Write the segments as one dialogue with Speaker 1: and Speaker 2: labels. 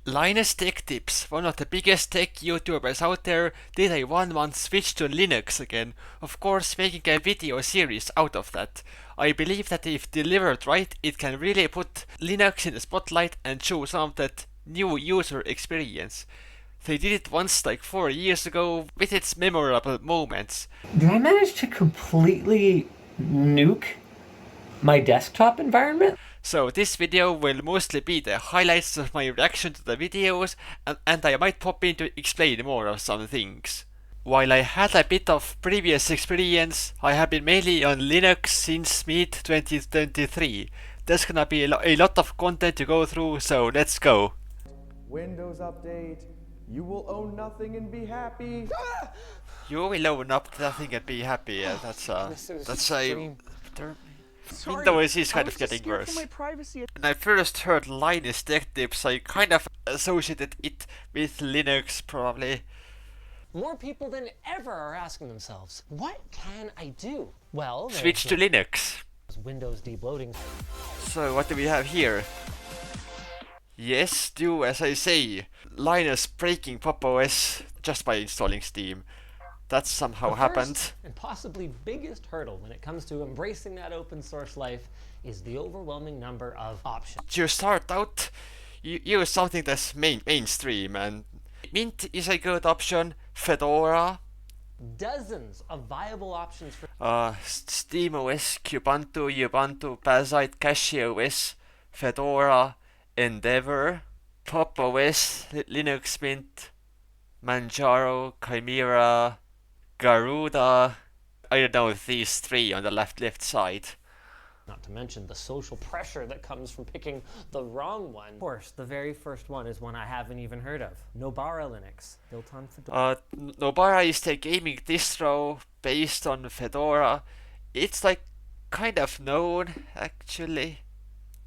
Speaker 1: Linus Tech Tips, one of the biggest tech YouTubers out there, did a 1 month switch to Linux again, of course making a video series out of that. I believe that if delivered right, it can really put Linux in the spotlight and show some of that new user experience. They did it once like 4 years ago with its memorable moments.
Speaker 2: Did I manage to completely nuke my desktop environment?
Speaker 1: So this video will mostly be the highlights of my reaction to the videos, and I might pop in to explain more of some things. While I had a bit of previous experience, I have been mainly on Linux since mid-2023. There's gonna be a lot of content to go through, so let's go.
Speaker 3: Windows update. You will own nothing and be happy.
Speaker 1: You will own up nothing and be happy. That's a Windows is kind of getting worse. When I first heard Linus Tech Tips, I kind of associated it with Linux, probably.
Speaker 4: More people than ever are asking themselves, what can I do? Well,
Speaker 1: switch to Linux.
Speaker 4: Windows debloating.
Speaker 1: So what do we have here? Yes, do as I say. Linus breaking Pop! OS just by installing Steam. That somehow happened.
Speaker 4: And possibly biggest hurdle when it comes to embracing that open source life is the overwhelming number of options.
Speaker 1: To start out, you use something that's mainstream, and Mint is a good option. Fedora.
Speaker 4: Dozens of viable options for
Speaker 1: SteamOS, Ubuntu, Parasite, CachyOS, Fedora, Endeavor, Pop! OS, Linux Mint, Manjaro, Chimera, Garuda. I don't know these three on the left side.
Speaker 4: Not to mention the social pressure that comes from picking the wrong one. Of course, the very first one is one I haven't even heard of. Nobara Linux, built on Fedora.
Speaker 1: Nobara is the gaming distro based on Fedora. It's like kind of known, actually.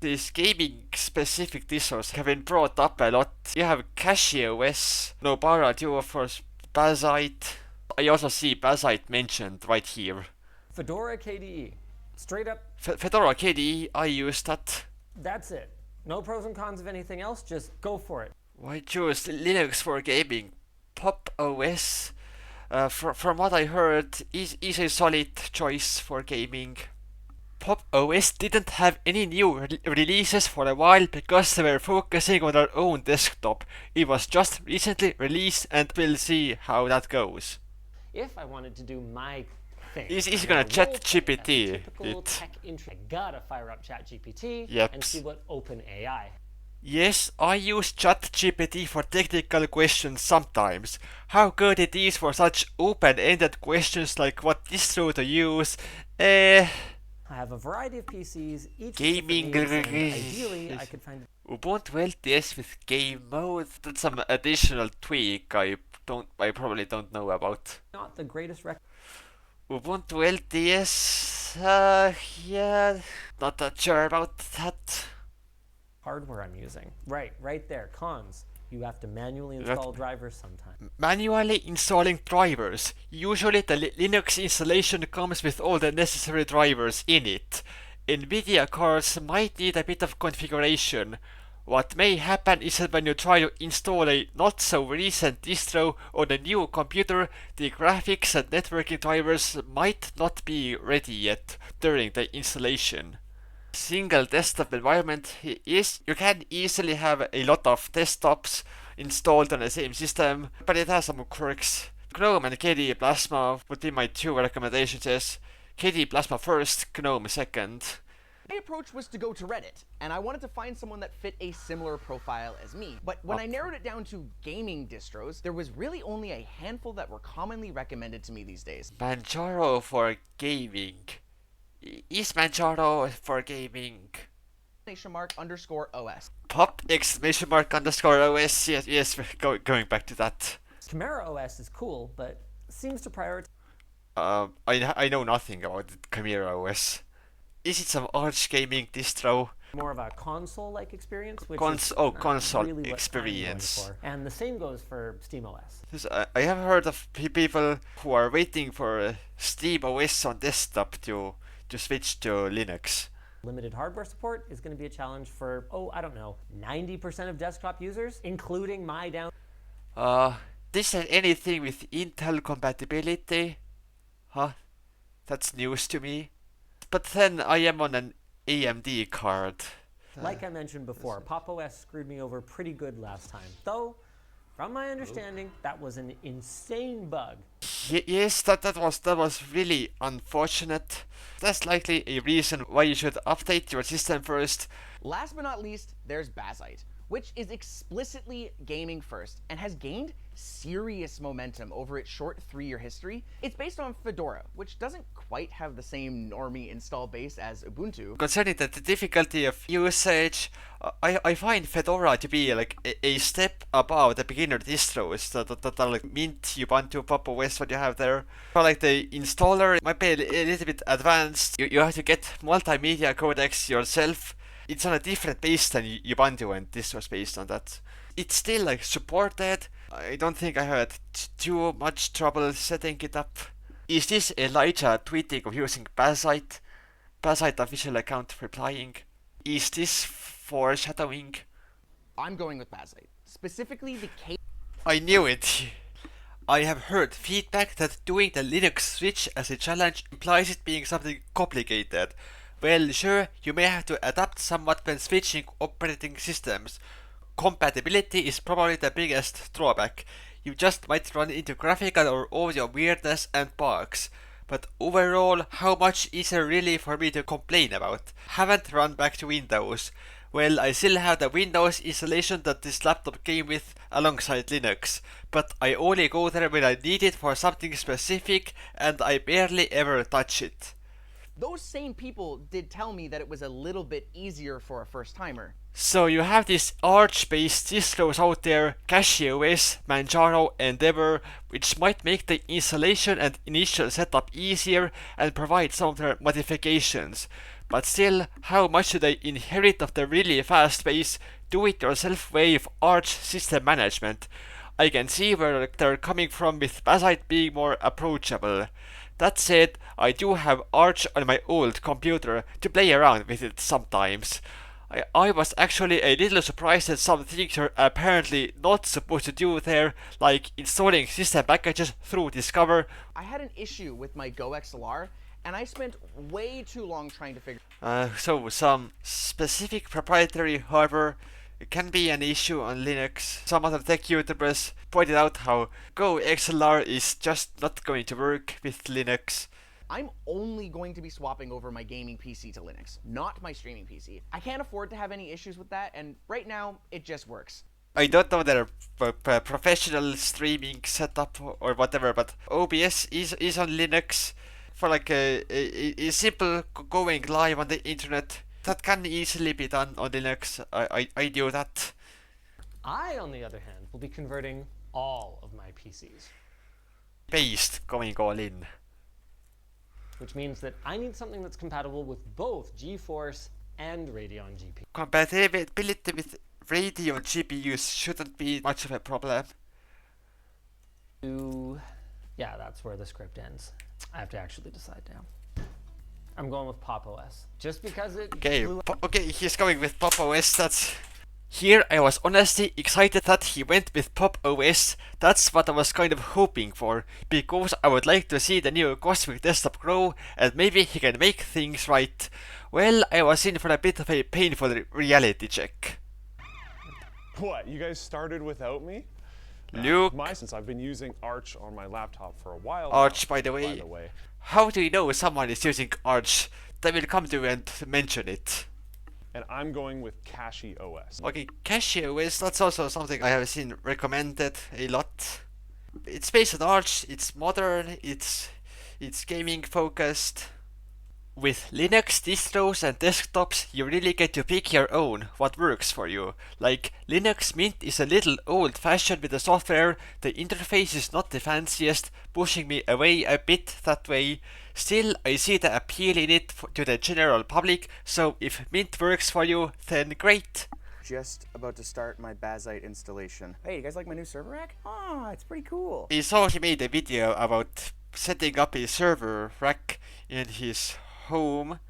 Speaker 1: These gaming specific distros have been brought up a lot. You have CachyOS, Nobara Duo for Parasite. I also see Parasite mentioned right here.
Speaker 4: Fedora KDE. Straight up.
Speaker 1: Fedora KDE, I use that.
Speaker 4: That's it. No pros and cons of anything else, just go for it.
Speaker 1: Why choose Linux for gaming? Pop! OS, from what I heard, is a solid choice for gaming. Pop! OS didn't have any new releases for a while because they were focusing on their own desktop. It was just recently released, and we'll see how that goes.
Speaker 4: If I wanted to do my thing,
Speaker 1: he's gonna ChatGPT it.
Speaker 4: I gotta fire up ChatGPT and see what OpenAI.
Speaker 1: Yes, I use ChatGPT for technical questions sometimes. How good it is for such open-ended questions like what distro to use.
Speaker 4: I have a variety of PCs, each
Speaker 1: gaming.
Speaker 4: Ideally, I could find
Speaker 1: Ubuntu LTS with game mode. That's some additional tweak I probably don't know about.
Speaker 4: Not the greatest
Speaker 1: Ubuntu LTS, yeah, not that sure about that.
Speaker 4: Hardware I'm using. Right there. Cons. You have to manually install drivers sometimes.
Speaker 1: Manually installing drivers. Usually the Linux installation comes with all the necessary drivers in it. Nvidia cards might need a bit of configuration. What may happen is that when you try to install a not so recent distro on a new computer, the graphics and networking drivers might not be ready yet during the installation. Single desktop environment is, you can easily have a lot of desktops installed on the same system, but it has some quirks. GNOME and KDE Plasma would be my two recommendations. KDE Plasma first, GNOME second.
Speaker 5: My approach was to go to Reddit, and I wanted to find someone that fit a similar profile as me. But when I narrowed it down to gaming distros, there was really only a handful that were commonly recommended to me these days.
Speaker 1: Manjaro for gaming. Is Manjaro for gaming?
Speaker 5: !_OS.
Speaker 1: Pop! !_OS. Yes, going back to that.
Speaker 4: Chimera OS is cool, but seems to prioritize.
Speaker 1: I know nothing about Chimera OS. Is it some arch gaming distro?
Speaker 4: More of a console-like experience, which
Speaker 1: console
Speaker 4: really
Speaker 1: experience.
Speaker 4: And the same goes for SteamOS.
Speaker 1: I have heard of people who are waiting for SteamOS on desktop to switch to Linux.
Speaker 4: Limited hardware support is going to be a challenge for, I don't know, 90% of desktop users, including my down.
Speaker 1: This has anything with Intel compatibility? Huh? That's news to me. But then I am on an AMD card.
Speaker 4: Like I mentioned before, Pop! OS screwed me over pretty good last time. Though, from my understanding, that was an insane bug.
Speaker 1: Yes, that was really unfortunate. That's likely a reason why you should update your system first.
Speaker 5: Last but not least, there's Bazzite, which is explicitly gaming first and has gained serious momentum over its short 3-year history. It's based on Fedora, which doesn't quite have the same normie install base as Ubuntu.
Speaker 1: Concerning the difficulty of usage, I find Fedora to be like a step above the beginner distros that are like Mint, Ubuntu, Pop! OS, what you have there. But like the installer might be a little bit advanced. You have to get multimedia codecs yourself. It's on a different base than Ubuntu, and this was based on that. It's still like supported. I don't think I had too much trouble setting it up. Is this Elijah tweeting of using Bazzite? Bazzite official account replying. Is this foreshadowing?
Speaker 5: I'm going with Bazzite. Specifically the case.
Speaker 1: I knew it. I have heard feedback that doing the Linux switch as a challenge implies it being something complicated. Well, sure, you may have to adapt somewhat when switching operating systems. Compatibility is probably the biggest drawback. You just might run into graphical or audio weirdness and bugs. But overall, how much is there really for me to complain about? Haven't run back to Windows. Well, I still have the Windows installation that this laptop came with alongside Linux, but I only go there when I need it for something specific and I barely ever touch it.
Speaker 5: Those same people did tell me that it was a little bit easier for a first-timer.
Speaker 1: So you have these Arch-based distros out there, CachyOS, Manjaro, Endeavour, which might make the installation and initial setup easier and provide some of their modifications. But still, how much do they inherit of the really fast-paced, do-it-yourself way of Arch system management? I can see where they're coming from with Bazzite being more approachable. That said, I do have Arch on my old computer to play around with it sometimes. I was actually a little surprised at some things you're apparently not supposed to do there, like installing system packages through Discover.
Speaker 5: I had an issue with my Go XLR, and I spent way too long trying to figure.
Speaker 1: So some specific proprietary hardware can be an issue on Linux. Some other tech YouTubers pointed out how Go XLR is just not going to work with Linux.
Speaker 5: I'm only going to be swapping over my gaming PC to Linux, not my streaming PC. I can't afford to have any issues with that, and right now, it just works.
Speaker 1: I don't know their professional streaming setup or whatever, but OBS is on Linux for like a simple going live on the internet. That can easily be done on Linux. I do that.
Speaker 4: I, on the other hand, will be converting all of my PCs.
Speaker 1: Based going all in.
Speaker 4: Which means that I need something that's compatible with both GeForce and Radeon GPU.
Speaker 1: Compatibility with Radeon GPUs shouldn't be much of a problem.
Speaker 4: Yeah, that's where the script ends. I have to actually decide now. I'm going with Pop! OS. Just because it
Speaker 1: Okay, he's going with Pop! OS, that's... Here I was honestly excited that he went with Pop! OS. That's what I was kind of hoping for, because I would like to see the new Cosmic desktop grow and maybe he can make things right. Well, I was in for a bit of a painful reality check.
Speaker 6: What, you guys started without me?
Speaker 1: Luke.
Speaker 6: Since I've been using Arch on my laptop for a while
Speaker 1: Arch,
Speaker 6: now,
Speaker 1: by the way. How do you know someone is using Arch? They will come to you and mention it.
Speaker 6: And I'm going with CachyOS.
Speaker 1: Okay, CachyOS, that's also something I have seen recommended a lot. It's based on Arch, it's modern, it's gaming focused. With Linux distros and desktops, you really get to pick your own, what works for you. Like, Linux Mint is a little old-fashioned with the software, the interface is not the fanciest, pushing me away a bit that way. Still, I see the appeal in it to the general public, so if Mint works for you, then great.
Speaker 3: Just about to start my Bazzite installation. Hey, you guys like my new server rack? Ah, it's pretty cool.
Speaker 1: I saw he made a video about setting up a server rack in his home.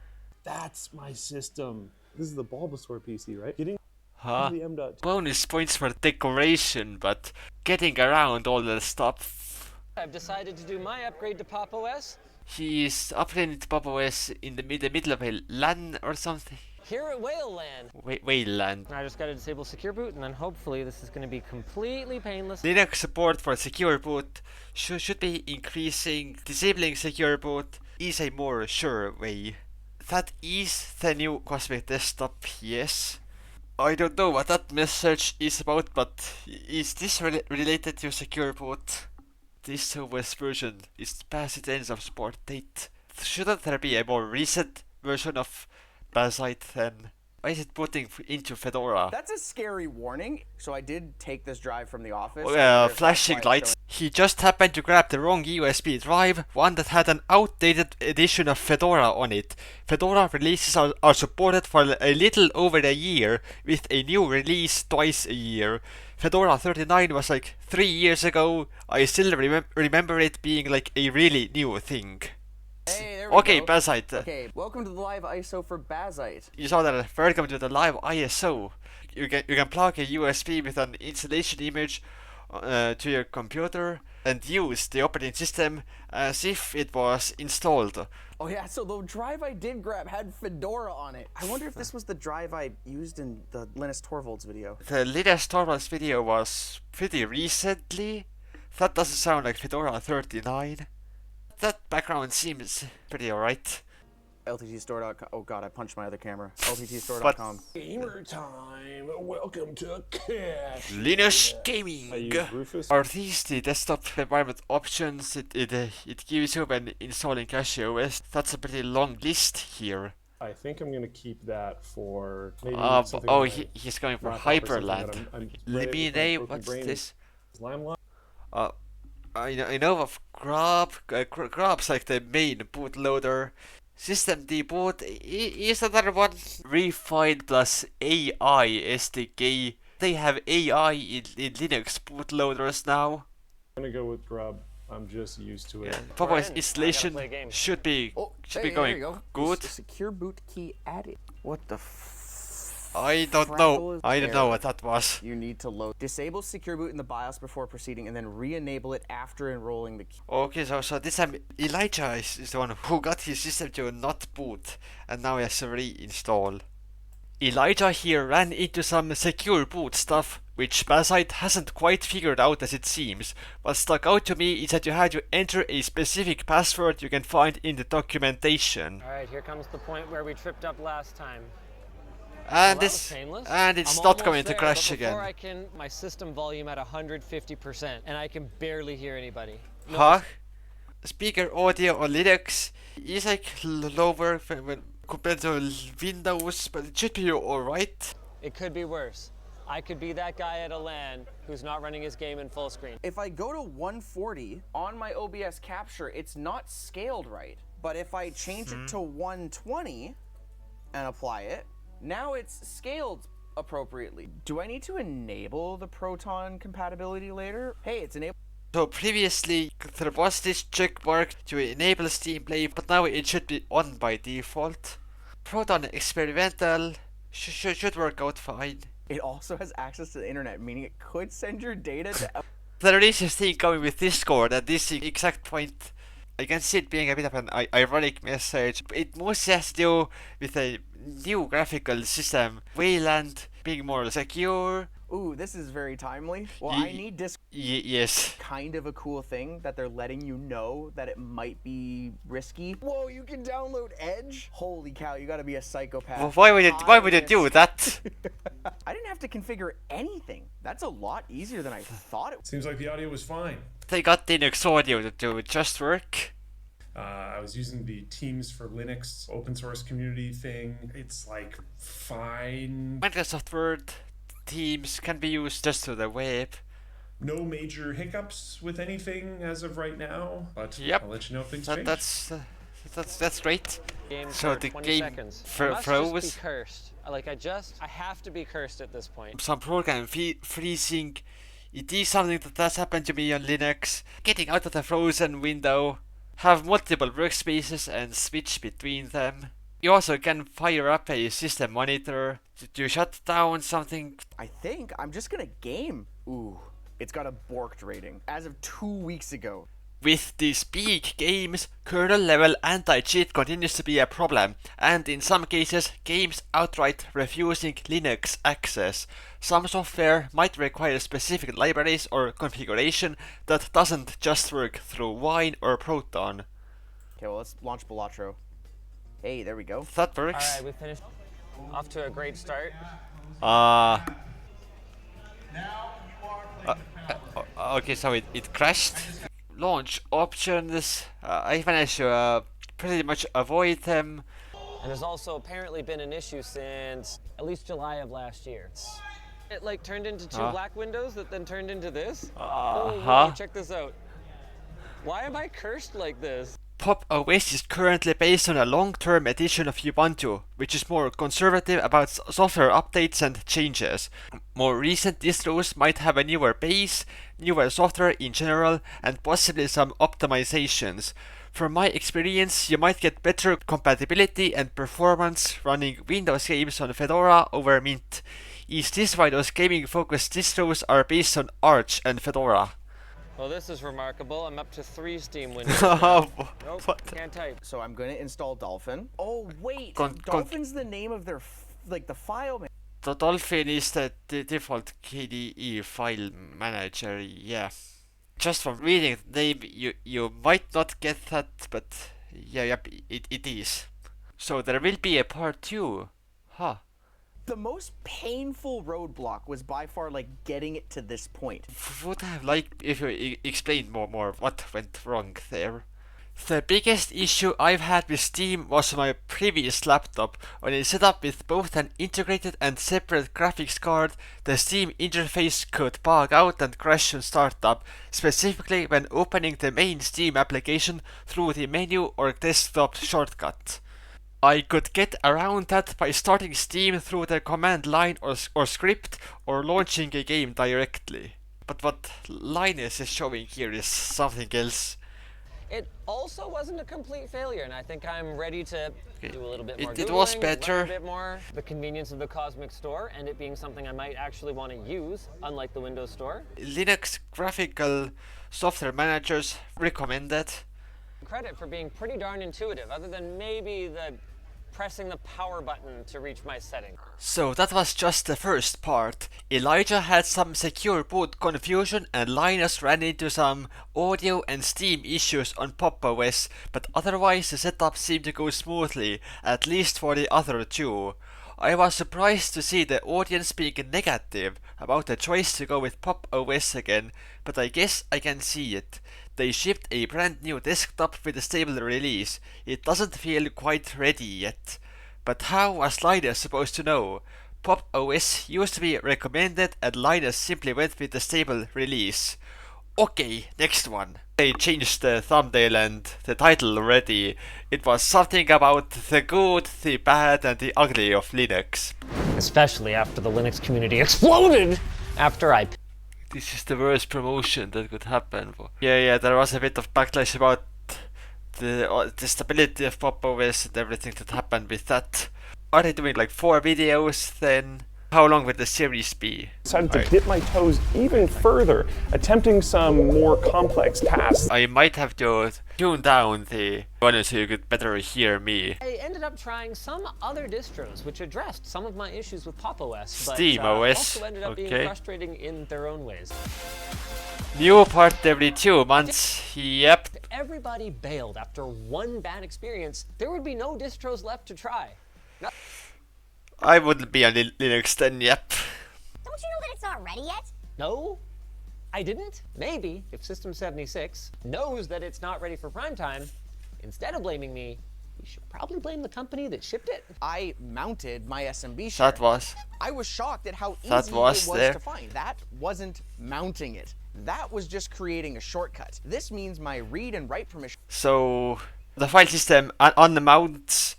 Speaker 6: That's my system. This is the Bulbasaur PC, right? Getting
Speaker 1: Huh?
Speaker 6: the M.2.
Speaker 1: Bonus points for decoration, but getting around all the stuff.
Speaker 4: I've decided to do my upgrade to Pop OS
Speaker 1: He's upgrading to Pop OS in the middle of a LAN or something.
Speaker 4: here at Whale Land.
Speaker 1: Wayland.
Speaker 4: I just got to disable Secure Boot, and then hopefully this is going to be completely painless.
Speaker 1: Linux support for secure boot should be increasing. Disabling secure boot is a more sure way. That is the new Cosmic Desktop, yes. I don't know what that message is about, but is this related to secure boot? This OS version is past its end of support date. Shouldn't there be a more recent version of Basite then? Why is it booting into Fedora?
Speaker 5: That's a scary warning. So I did take this drive from the office.
Speaker 1: Flashing lights. He just happened to grab the wrong USB drive, one that had an outdated edition of Fedora on it. Fedora releases are supported for a little over a year, with a new release twice a year. Fedora 39 was like 3 years ago. I still remember it being like a really new thing.
Speaker 5: Hey, there we
Speaker 1: Okay,
Speaker 5: go.
Speaker 1: Basite.
Speaker 5: Okay, welcome to the live ISO for Bazite.
Speaker 1: You saw that. Welcome to the live ISO. You can plug a USB with an installation image to your computer and use the operating system as if it was installed.
Speaker 5: Oh yeah, so the drive I did grab had Fedora on it. I wonder if this was the drive I used in the Linus Torvalds video.
Speaker 1: The Linus Torvalds video was pretty recently. That doesn't sound like Fedora 39. That background seems pretty alright.
Speaker 5: LTTstore.com. Oh god, I punched my other camera. LTTstore.com.
Speaker 6: Gamer time. Welcome to Cash.
Speaker 1: Linux
Speaker 6: I
Speaker 1: Gaming!
Speaker 6: use Rufus.
Speaker 1: Are these the desktop environment options it gives you when installing CachyOS? That's a pretty long list here.
Speaker 6: I think I'm gonna keep that for maybe something.
Speaker 1: Oh,
Speaker 6: like
Speaker 1: he's going for
Speaker 6: laptop or something
Speaker 1: Hyperland.
Speaker 6: that I'm
Speaker 1: Let me
Speaker 6: ready with my
Speaker 1: know,
Speaker 6: broken
Speaker 1: what's
Speaker 6: brain.
Speaker 1: this?
Speaker 6: Limelight.
Speaker 1: I know of Grab. Grab's like the main bootloader. System deboot is another one. Refined plus AI SDK. They have AI in Linux bootloaders now.
Speaker 6: I'm gonna go with Grub. I'm just used to it.
Speaker 1: Yeah. Proper
Speaker 4: in. Now I gotta
Speaker 1: installation
Speaker 4: play a game.
Speaker 1: should be
Speaker 5: Oh,
Speaker 1: should
Speaker 5: hey,
Speaker 1: be
Speaker 5: there you
Speaker 1: going
Speaker 5: go.
Speaker 1: good.
Speaker 5: Secure boot key added. What the
Speaker 1: I don't
Speaker 5: Frackle
Speaker 1: know.
Speaker 5: is
Speaker 1: I don't
Speaker 5: there.
Speaker 1: know what that was.
Speaker 5: You need to load. Disable secure boot in the BIOS before proceeding, and then re-enable it after enrolling the key.
Speaker 1: Okay, so this time Elijah is the one who got his system to not boot, and now he has to reinstall. Elijah here ran into some secure boot stuff, which Basite hasn't quite figured out as it seems. What stuck out to me is that you had to enter a specific password you can find in the documentation.
Speaker 4: All right, here comes the point where we tripped up last time.
Speaker 1: And
Speaker 4: Well, that was painless.
Speaker 1: it's
Speaker 4: I'm
Speaker 1: not
Speaker 4: almost
Speaker 1: going to
Speaker 4: there,
Speaker 1: crash
Speaker 4: but before
Speaker 1: again.
Speaker 4: I can, my system volume at 150%, and I can barely hear anybody. No,
Speaker 1: Huh? Speaker audio on Linux is like lower when compared to Windows, but it should be alright.
Speaker 4: it could be worse. I could be that guy at a LAN who's not running his game in full screen.
Speaker 5: If I go to 140 on my OBS capture, it's not scaled right. But if I change it to 120 and apply it, now it's scaled appropriately. Do I need to enable the Proton compatibility later? Hey, it's enabled.
Speaker 1: So previously there was this check mark to enable Steam Play, but now it should be on by default. Proton Experimental should work out fine.
Speaker 5: It also has access to the internet, meaning it could send your data to.
Speaker 1: There is this thing going with Discord at this exact point. I can see it being a bit of an ironic message. It mostly has to do with a new graphical system. Wayland being more secure.
Speaker 5: Ooh, this is very timely. Well, I need Discord.
Speaker 1: Yes.
Speaker 5: Kind of a cool thing that they're letting you know that it might be risky. Whoa, you can download Edge? Holy cow, you gotta be a psychopath.
Speaker 1: Well, why would you do that?
Speaker 5: I didn't have to configure anything. That's a lot easier than I thought it was.
Speaker 6: Seems like the audio was fine.
Speaker 1: They got Linux audio to just work.
Speaker 6: I was using the Teams for Linux open source community thing. It's like fine.
Speaker 1: Microsoft Word, Teams can be used just to the web.
Speaker 6: No major hiccups with anything as of right now. But
Speaker 1: Yep.
Speaker 6: I'll let you know if things
Speaker 1: That,
Speaker 6: change.
Speaker 1: that's great.
Speaker 4: Game
Speaker 1: So
Speaker 4: for
Speaker 1: the
Speaker 4: 20
Speaker 1: game
Speaker 4: seconds. I
Speaker 1: froze.
Speaker 4: must just be cursed. Like I have to be cursed at this point.
Speaker 1: Some program freezing. It is something that's happened to me on Linux. Getting out of the frozen window, have multiple workspaces and switch between them. You also can fire up a system monitor to shut down something.
Speaker 5: I think I'm just gonna game. Ooh, it's got a borked rating as of 2 weeks ago.
Speaker 1: With these big games, kernel level anti-cheat continues to be a problem, and in some cases, games outright refusing Linux access. Some software might require specific libraries or configuration that doesn't just work through Wine or Proton.
Speaker 5: Okay, well, let's launch Balatro. Hey, there we go.
Speaker 1: That works.
Speaker 4: All right, we finished. Off to a great start.
Speaker 1: Okay, so it crashed. Launch options. I managed to pretty much avoid them.
Speaker 4: And there's also apparently been an issue since at least July of last year. It like turned into two black windows that then turned into this. Oh, whoa, check this out. Why am I cursed like this?
Speaker 1: Pop! OS is currently based on a long-term edition of Ubuntu, which is more conservative about software updates and changes. More recent distros might have a newer base, newer software in general, and possibly some optimizations. From my experience, you might get better compatibility and performance running Windows games on Fedora over Mint. Is this why those gaming-focused distros are based on Arch and Fedora?
Speaker 4: Well, this is remarkable. I'm up to 3 Steam windows now. Nope, can't type.
Speaker 5: So I'm gonna install Dolphin. Oh wait,
Speaker 1: Con-
Speaker 5: Dolphin's the name of their the file.
Speaker 1: The Dolphin is the default KDE file manager, yeah. Just from reading the name, you might not get that, but yeah, it is. So there will be a part 2. Huh.
Speaker 5: The most painful roadblock was by far like getting it to this point.
Speaker 1: Would have liked if you explained more what went wrong there. The biggest issue I've had with Steam was on my previous laptop. When it's set up with both an integrated and separate graphics card, the Steam interface could bug out and crash on startup, specifically when opening the main Steam application through the menu or desktop shortcut. I could get around that by starting Steam through the command line or script or launching a game directly. But what Linus is showing here is something else.
Speaker 4: It also wasn't a complete failure, and I think I'm ready to do a little bit more
Speaker 1: It was
Speaker 4: Googling,
Speaker 1: better.
Speaker 4: learn a bit more. The convenience of the Cosmic Store, and it being something I might actually want to use, unlike the Windows Store.
Speaker 1: Linux graphical software managers recommended.
Speaker 4: Credit for being pretty darn intuitive, other than maybe the pressing the power button to reach my setting.
Speaker 1: So that was just the first part. Elijah had some secure boot confusion and Linus ran into some audio and Steam issues on Pop! OS, but otherwise the setup seemed to go smoothly, at least for the other two. I was surprised to see the audience being negative about the choice to go with Pop! OS again, but I guess I can see it. They shipped a brand new desktop with a stable release. It doesn't feel quite ready yet. But how was Linus supposed to know? Pop! OS used to be recommended and Linus simply went with the stable release. Okay, next one. They changed the thumbnail and the title already. It was something about the good, the bad and the ugly of Linux.
Speaker 4: Especially after the Linux community exploded after I...
Speaker 1: This is the worst promotion that could happen. Yeah, there was a bit of backlash about the stability of Pop! OS and everything that happened with that. Are they doing like 4 videos then? How long would the series be?
Speaker 7: Decided to dip my toes even further, attempting some more complex tasks.
Speaker 1: I might have to tune down the volume so you could better hear me.
Speaker 4: I ended up trying some other distros which addressed some of my issues with Pop! OS, but
Speaker 1: Steam OS,
Speaker 4: also ended up being
Speaker 1: okay.
Speaker 4: frustrating in their own ways.
Speaker 1: New part every 2 months, yep.
Speaker 4: If everybody bailed after one bad experience, there would be no distros left to try.
Speaker 1: I wouldn't be on Linux then, yep.
Speaker 8: Don't you know that it's not ready yet?
Speaker 4: No, I didn't. Maybe if System 76 knows that it's not ready for prime time, instead of blaming me, we should probably blame the company that shipped it.
Speaker 5: I mounted my SMB share. I was shocked at how easy it was to find. That wasn't mounting it. That was just creating a shortcut. This means my read and write permission.
Speaker 1: So the file system unmounts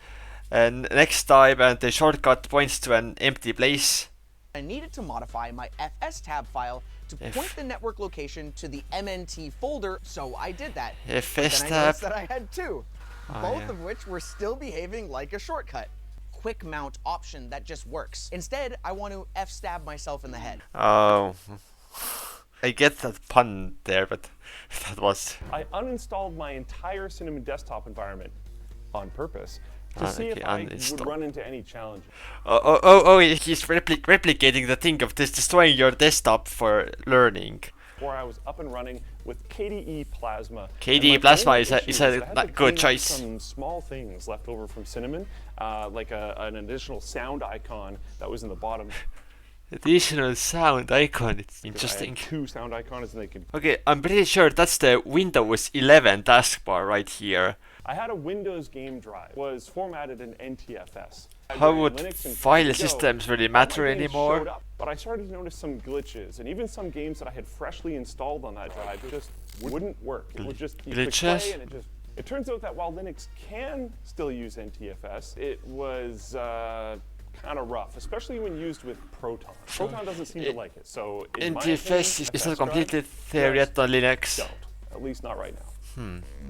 Speaker 1: and next time and the shortcut points to an empty place.
Speaker 5: I needed to modify my fstab file to point the network location to the MNT folder, so I did that.
Speaker 1: fstab.
Speaker 5: Then I noticed that I had 2. both of which were still behaving like a shortcut. Quick mount option that just works. Instead, I want to F-stab myself in the head.
Speaker 1: Oh, I get that pun there, but that was...
Speaker 7: I uninstalled my entire Cinnamon desktop environment on purpose to see if I would run into any challenges.
Speaker 1: He's replicating the thing of destroying your desktop for learning.
Speaker 7: Before I was up and running with KDE Plasma.
Speaker 1: KDE Plasma is a good choice.
Speaker 7: Some small things left over from Cinnamon, like an additional sound icon that was in the bottom.
Speaker 1: Additional sound icon, it's interesting.
Speaker 7: I had 2 sound icons and they could...
Speaker 1: Okay, I'm pretty sure that's the Windows 11 taskbar right here.
Speaker 7: I had a Windows game drive, was formatted in NTFS.
Speaker 1: How would file systems really matter anymore?
Speaker 7: But I started to notice some glitches, and even some games that I had freshly installed on that drive just wouldn't work. It would just
Speaker 1: glitches?
Speaker 7: Play and it turns out that while Linux can still use NTFS, it was kind of rough, especially when used with Proton. Proton doesn't seem to like it, so
Speaker 1: NTFS is not completely there yet on Linux.
Speaker 7: Don't, at least not right now.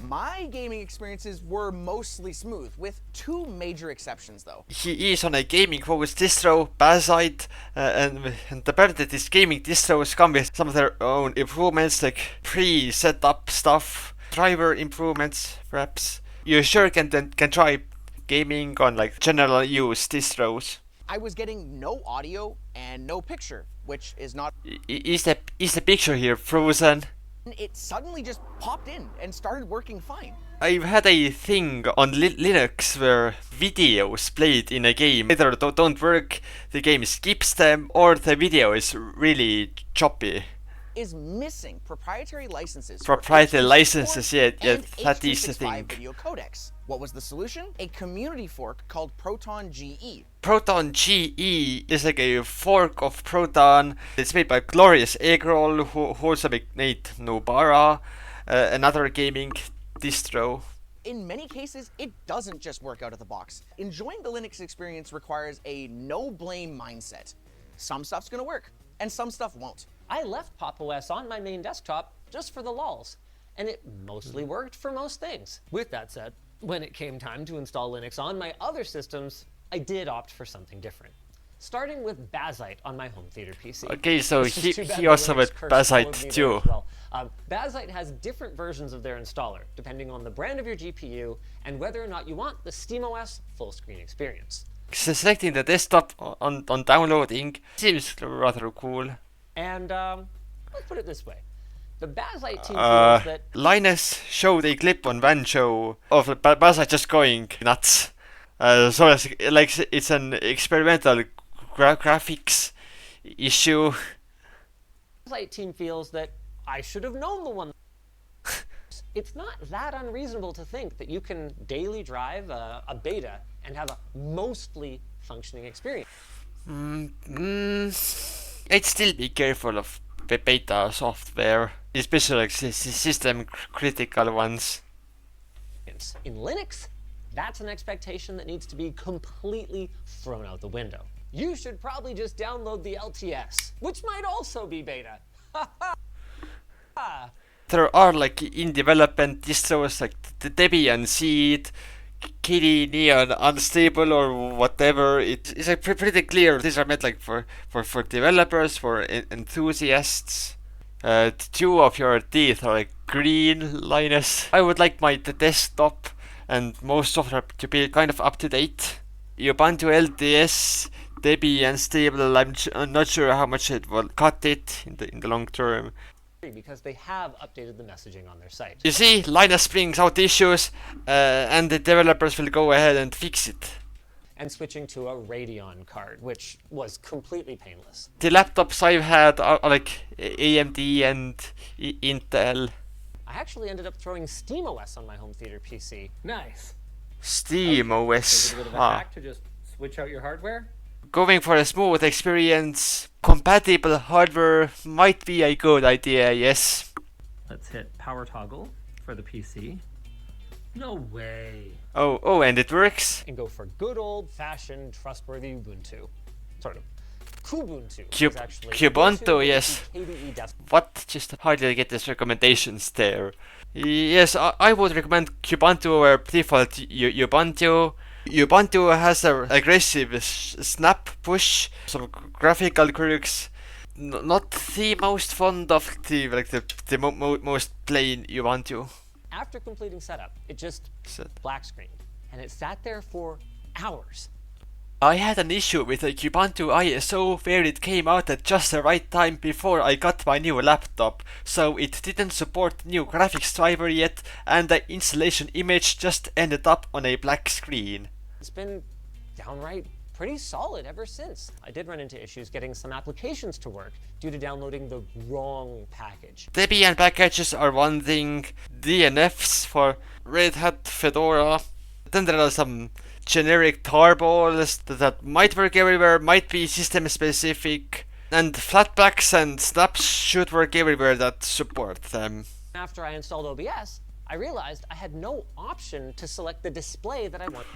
Speaker 5: My gaming experiences were mostly smooth, with 2 major exceptions though.
Speaker 1: He is on a gaming-focused distro, Bazzite, and apparently these gaming distros come with some of their own improvements, like pre-set up stuff, driver improvements, perhaps. You sure can try gaming on like general use distros.
Speaker 5: I was getting no audio and no picture, which is not...
Speaker 1: Is the picture here frozen?
Speaker 5: It suddenly just popped in and started working fine.
Speaker 1: I've had a thing on Linux where videos played in a game either don't work, the game skips them, or the video is really choppy.
Speaker 5: Is missing proprietary licenses.
Speaker 1: Proprietary licenses, yeah, that is the thing.
Speaker 5: Video codecs. What was the solution? A community fork called Proton GE.
Speaker 1: Proton GE is like a fork of Proton. It's made by Glorious Eggroll, who also made Nobara, another gaming distro.
Speaker 5: In many cases, it doesn't just work out of the box. Enjoying the Linux experience requires a no-blame mindset. Some stuff's gonna work, and some stuff won't.
Speaker 4: I left Pop! OS on my main desktop just for the lulz, and it mostly worked for most things. With that said, when it came time to install Linux on my other systems, I did opt for something different. Starting with Bazzite on my home theater PC.
Speaker 1: Okay, so he also had Bazzite too.
Speaker 4: Well. Bazzite has different versions of their installer, depending on the brand of your GPU and whether or not you want the SteamOS full screen experience.
Speaker 1: Selecting the desktop on downloading seems rather cool.
Speaker 4: And let's put it this way. The Bazzite team feels that...
Speaker 1: Linus showed a clip on Van Show of Bazzite just going nuts. So it's an experimental graphics issue.
Speaker 4: The Bazzite team feels that I should have known the one. It's not that unreasonable to think that you can daily drive a beta and have a mostly functioning experience.
Speaker 1: I'd still be careful of the beta software, especially like system critical ones.
Speaker 4: In Linux, that's an expectation that needs to be completely thrown out the window. You should probably just download the LTS, which might also be beta.
Speaker 1: There are like in development distros like the Debian Seed, KDE Neon Unstable or whatever. It's like pretty clear these are meant like for developers, for enthusiasts. 2 of your teeth are like green, Linus. I would like my desktop and most software to be kind of up to date. Ubuntu LTS, Debian stable. I'm not sure how much it will cut it in the long term.
Speaker 4: Because they have updated the messaging on their site.
Speaker 1: You see, Linus brings out issues, and the developers will go ahead and fix it.
Speaker 4: And switching to a Radeon card, which was completely painless.
Speaker 1: The laptops I've had are like AMD and Intel.
Speaker 4: I actually ended up throwing SteamOS on my home theater PC.
Speaker 2: Nice.
Speaker 1: SteamOS.
Speaker 2: Is it a bit of a hack to just switch out your hardware?
Speaker 1: Going for a smooth experience, compatible hardware might be a good idea, yes.
Speaker 2: Let's hit power toggle for the PC. No way.
Speaker 1: Oh, and it works?
Speaker 4: And go for good old-fashioned, trustworthy Ubuntu. Sort of. Kubuntu.
Speaker 1: Kubuntu, yes. What? Just how did I get these recommendations there? Yes, I would recommend Kubuntu over default Ubuntu. Ubuntu has an aggressive snap push, some graphical quirks. Not the most fond of the most plain Ubuntu.
Speaker 4: After completing setup, it just black screened, and it sat there for hours.
Speaker 1: I had an issue with the Kubuntu ISO where it came out at just the right time before I got my new laptop, so it didn't support new graphics driver yet, and the installation image just ended up on a black screen.
Speaker 4: It's been downright pretty solid ever since. I did run into issues getting some applications to work due to downloading the wrong package.
Speaker 1: Debian packages are one thing, DNFs for Red Hat, Fedora. Then there are some generic tarballs that might work everywhere, might be system specific, and flatpaks and snaps should work everywhere that support them.
Speaker 4: After I installed OBS, I realized I had no option to select the display that I want.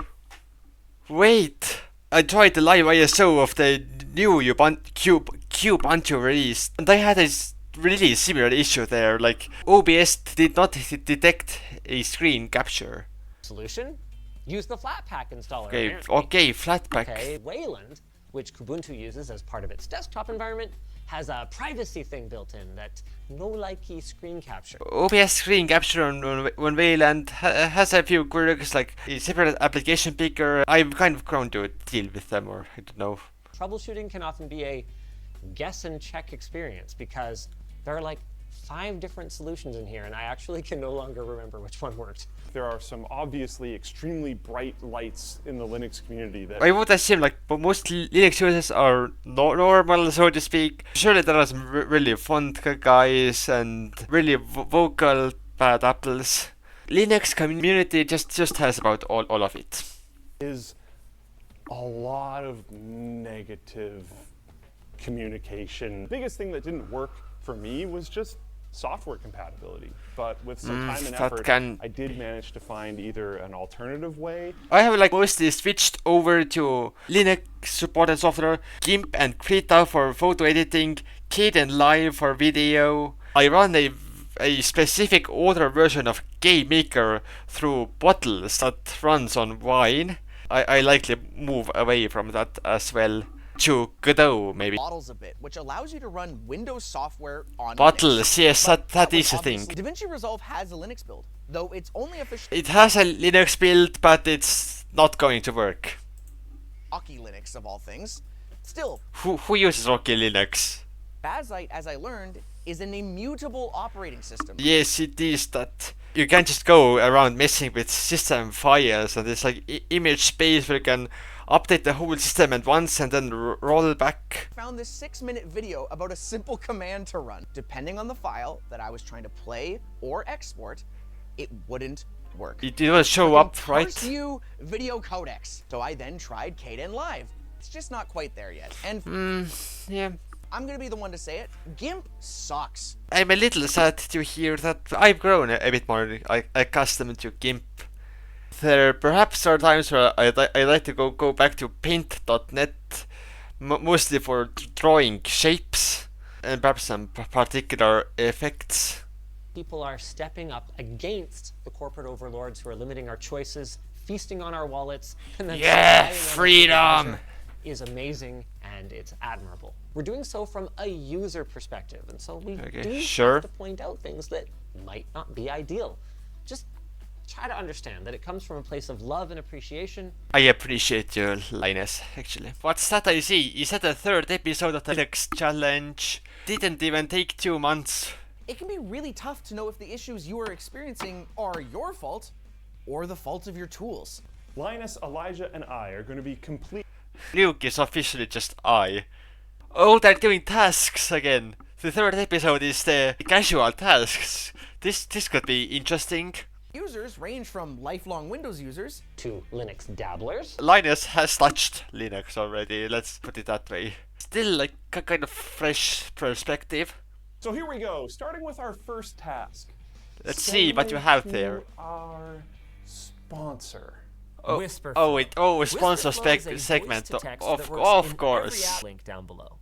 Speaker 1: Wait, I tried the live ISO of the new Kubuntu release, and I had a really similar issue there, like OBS did not detect a screen capture.
Speaker 4: Solution? Use the Flatpak installer.
Speaker 1: Okay, Flatpak.
Speaker 4: Okay, Wayland, which Kubuntu uses as part of its desktop environment, has a privacy thing built in that no likey screen capture.
Speaker 1: OBS screen capture on Wayland has a few quirks like a separate application picker. I'm kind of grown to deal with them, or I don't know.
Speaker 4: Troubleshooting can often be a guess and check experience because there are like 5 different solutions in here and I actually can no longer remember which one worked.
Speaker 7: There are some obviously extremely bright lights in the Linux community that
Speaker 1: I would assume like most Linux users are normal, so to speak. Surely there are some really fun guys and really vocal bad apples. Linux community just has about all of it.
Speaker 7: is a lot of negative communication. Biggest thing that didn't work for me was just software compatibility, but with some time and effort, I did manage to find either an alternative way.
Speaker 1: I have like mostly switched over to Linux supported software, GIMP and Krita for photo editing, Kdenlive for video. I run a specific older version of GameMaker through Bottles that runs on Wine. I likely move away from that as well. To Godot, maybe.
Speaker 5: Bottles a bit, which allows you to run Windows software on
Speaker 1: Bottles,
Speaker 5: Linux.
Speaker 1: yes, that is a
Speaker 5: obviously,
Speaker 1: thing.
Speaker 5: DaVinci Resolve has a Linux build, though it's only official.
Speaker 1: It has a Linux build, but it's not going to work.
Speaker 5: Rocky Linux of all things. Still,
Speaker 1: Who uses Rocky Linux?
Speaker 5: Bazite, as I learned, is an immutable operating system.
Speaker 1: Yes, it is that. You can't just go around messing with system files, and there's like image space where you can update the whole system at once and then roll back.
Speaker 5: Found this 6-minute video about a simple command to run. Depending on the file that I was trying to play or export, it wouldn't work.
Speaker 1: It will show up, right?
Speaker 5: Parse view video codecs. So I then tried Kdenlive. It's just not quite there yet. And
Speaker 1: Yeah.
Speaker 5: I'm gonna be the one to say it. GIMP sucks.
Speaker 1: I'm a little sad to hear that I've grown a bit more accustomed to GIMP. There perhaps are times where I like to go back to paint.net, mostly for drawing shapes and perhaps some particular effects.
Speaker 4: People are stepping up against the corporate overlords who are limiting our choices, feasting on our wallets, and then
Speaker 1: Yeah, freedom
Speaker 4: is amazing and it's admirable. We're doing so from a user perspective, and so we do have to point out things that might not be ideal. Just try to understand that it comes from a place of love and appreciation.
Speaker 1: I appreciate you, Linus, actually. What's that I see? Is that the 3rd episode of the Linux Challenge? Didn't even take 2 months.
Speaker 5: It can be really tough to know if the issues you are experiencing are your fault or the fault of your tools.
Speaker 7: Linus, Elijah, and I are going to be complete.
Speaker 1: Luke is officially just I. Oh, they're doing tasks again. The 3rd episode is the casual tasks. This could be interesting.
Speaker 5: Users range from lifelong Windows users
Speaker 4: to Linux dabblers.
Speaker 1: Linus has touched Linux already, let's put it that way. Still like a kind of fresh perspective.
Speaker 7: So here we go, starting with our first task.
Speaker 1: Let's see what you have there.
Speaker 7: Our sponsor.
Speaker 1: Sponsor segment. Of course.
Speaker 4: Link down below.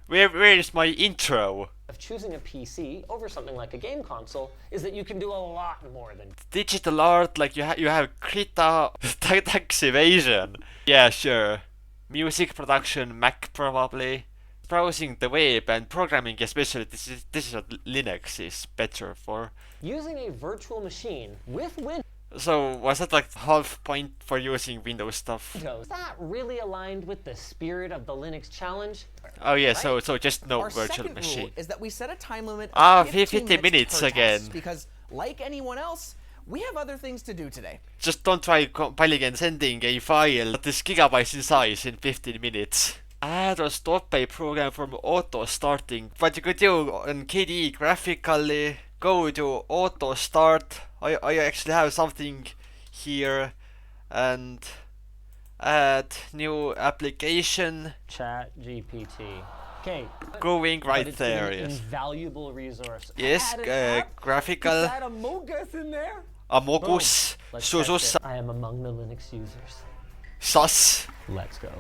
Speaker 1: Where is my intro?
Speaker 4: of choosing a PC over something like a game console is that you can do a lot more than
Speaker 1: Digital art, like you have Krita, tax evasion. Yeah, sure. Music production, Mac probably. Browsing the web and programming, especially this is what Linux is better for.
Speaker 4: using a virtual machine with Windows.
Speaker 1: So was that like half point for using Windows stuff?
Speaker 4: Is that really aligned with the spirit of the Linux challenge?
Speaker 1: Oh yeah, so just no
Speaker 5: Our
Speaker 1: virtual
Speaker 5: second
Speaker 1: machine.
Speaker 5: rule is that we set a time limit of
Speaker 1: Ah,
Speaker 5: 50
Speaker 1: 50 minutes
Speaker 5: per
Speaker 1: again.
Speaker 5: test, because, like anyone else, we have other things to do today.
Speaker 1: Just don't try compiling and sending a file that is gigabytes in size in 15 minutes. Add or stop a program from auto starting. What you could do on KDE graphically, go to auto start. I actually have something here, and add new application.
Speaker 4: Chat GPT. Okay.
Speaker 1: Going right
Speaker 4: It's
Speaker 1: there,
Speaker 4: an
Speaker 1: yes.
Speaker 4: invaluable resource.
Speaker 1: Yes,
Speaker 4: Add it up.
Speaker 1: graphical.
Speaker 4: Add Among Us in there.
Speaker 1: Amogus,
Speaker 4: Let's
Speaker 1: Susus,
Speaker 4: test it. I am among the Linux users.
Speaker 1: Sus.
Speaker 4: Let's go.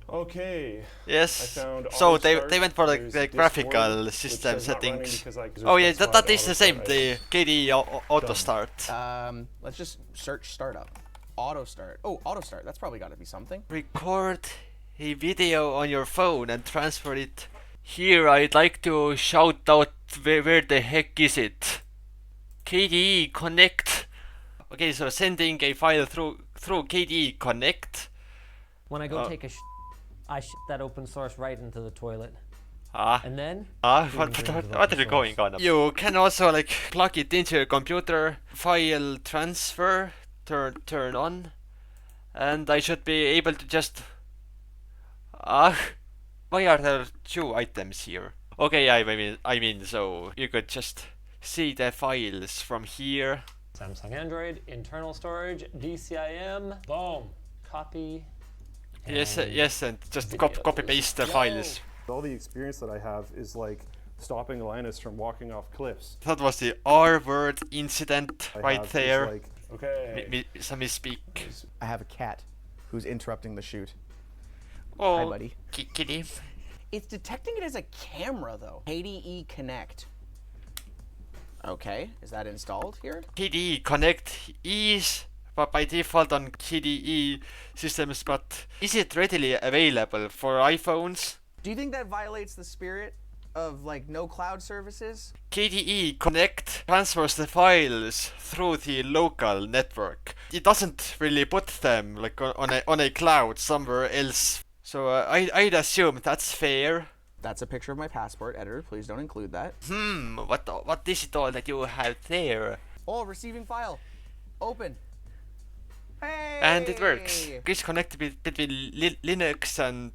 Speaker 7: Okay.
Speaker 1: Yes.
Speaker 7: I found
Speaker 1: So
Speaker 7: auto
Speaker 1: they
Speaker 7: start.
Speaker 1: went for
Speaker 7: There's
Speaker 1: the
Speaker 7: Discord,
Speaker 1: graphical
Speaker 7: which
Speaker 1: system
Speaker 7: says not running
Speaker 1: settings.
Speaker 7: because I
Speaker 1: Oh yeah,
Speaker 7: specified
Speaker 1: that is
Speaker 7: on
Speaker 1: the same.
Speaker 7: site.
Speaker 1: The KDE auto start.
Speaker 5: Let's just search startup. Auto start. Oh, auto start. That's probably got to be something.
Speaker 1: Record a video on your phone and transfer it. Here I'd like to shout out where the heck is it? KDE Connect. Okay, so sending a file through KDE Connect.
Speaker 4: When I go take a I that open source right into the toilet.
Speaker 1: Ah.
Speaker 4: And then
Speaker 1: What is going on? You can also like plug it into your computer, file transfer, turn on, and I should be able to just why are there two items here? Okay, I mean so you could just see the files from here.
Speaker 4: Samsung Android, internal storage, DCIM, boom, copy.
Speaker 1: Yes, and just
Speaker 4: videos.
Speaker 1: copy paste the files.
Speaker 7: All the experience that I have is like stopping Linus from walking off cliffs.
Speaker 1: That was the R word incident
Speaker 7: I
Speaker 1: right
Speaker 7: have is
Speaker 1: there.
Speaker 7: like, okay.
Speaker 1: Some misspeak.
Speaker 5: I have a cat who's interrupting the shoot.
Speaker 1: Oh,
Speaker 5: Hi, buddy.
Speaker 1: Kitty.
Speaker 5: It's detecting it as a camera, though. KDE Connect. Okay, is that installed here?
Speaker 1: KDE Connect is by default on KDE systems, but is it readily available for iPhones?
Speaker 5: Do you think that violates the spirit of, like, no cloud services?
Speaker 1: KDE Connect transfers the files through the local network. It doesn't really put them like on a cloud somewhere else. So I'd assume that's fair.
Speaker 5: That's a picture of my passport. Editor, please don't include that.
Speaker 1: What is it all that you have there?
Speaker 5: Oh, receiving file. Open. Hey!
Speaker 1: And it works. It's connected between Linux and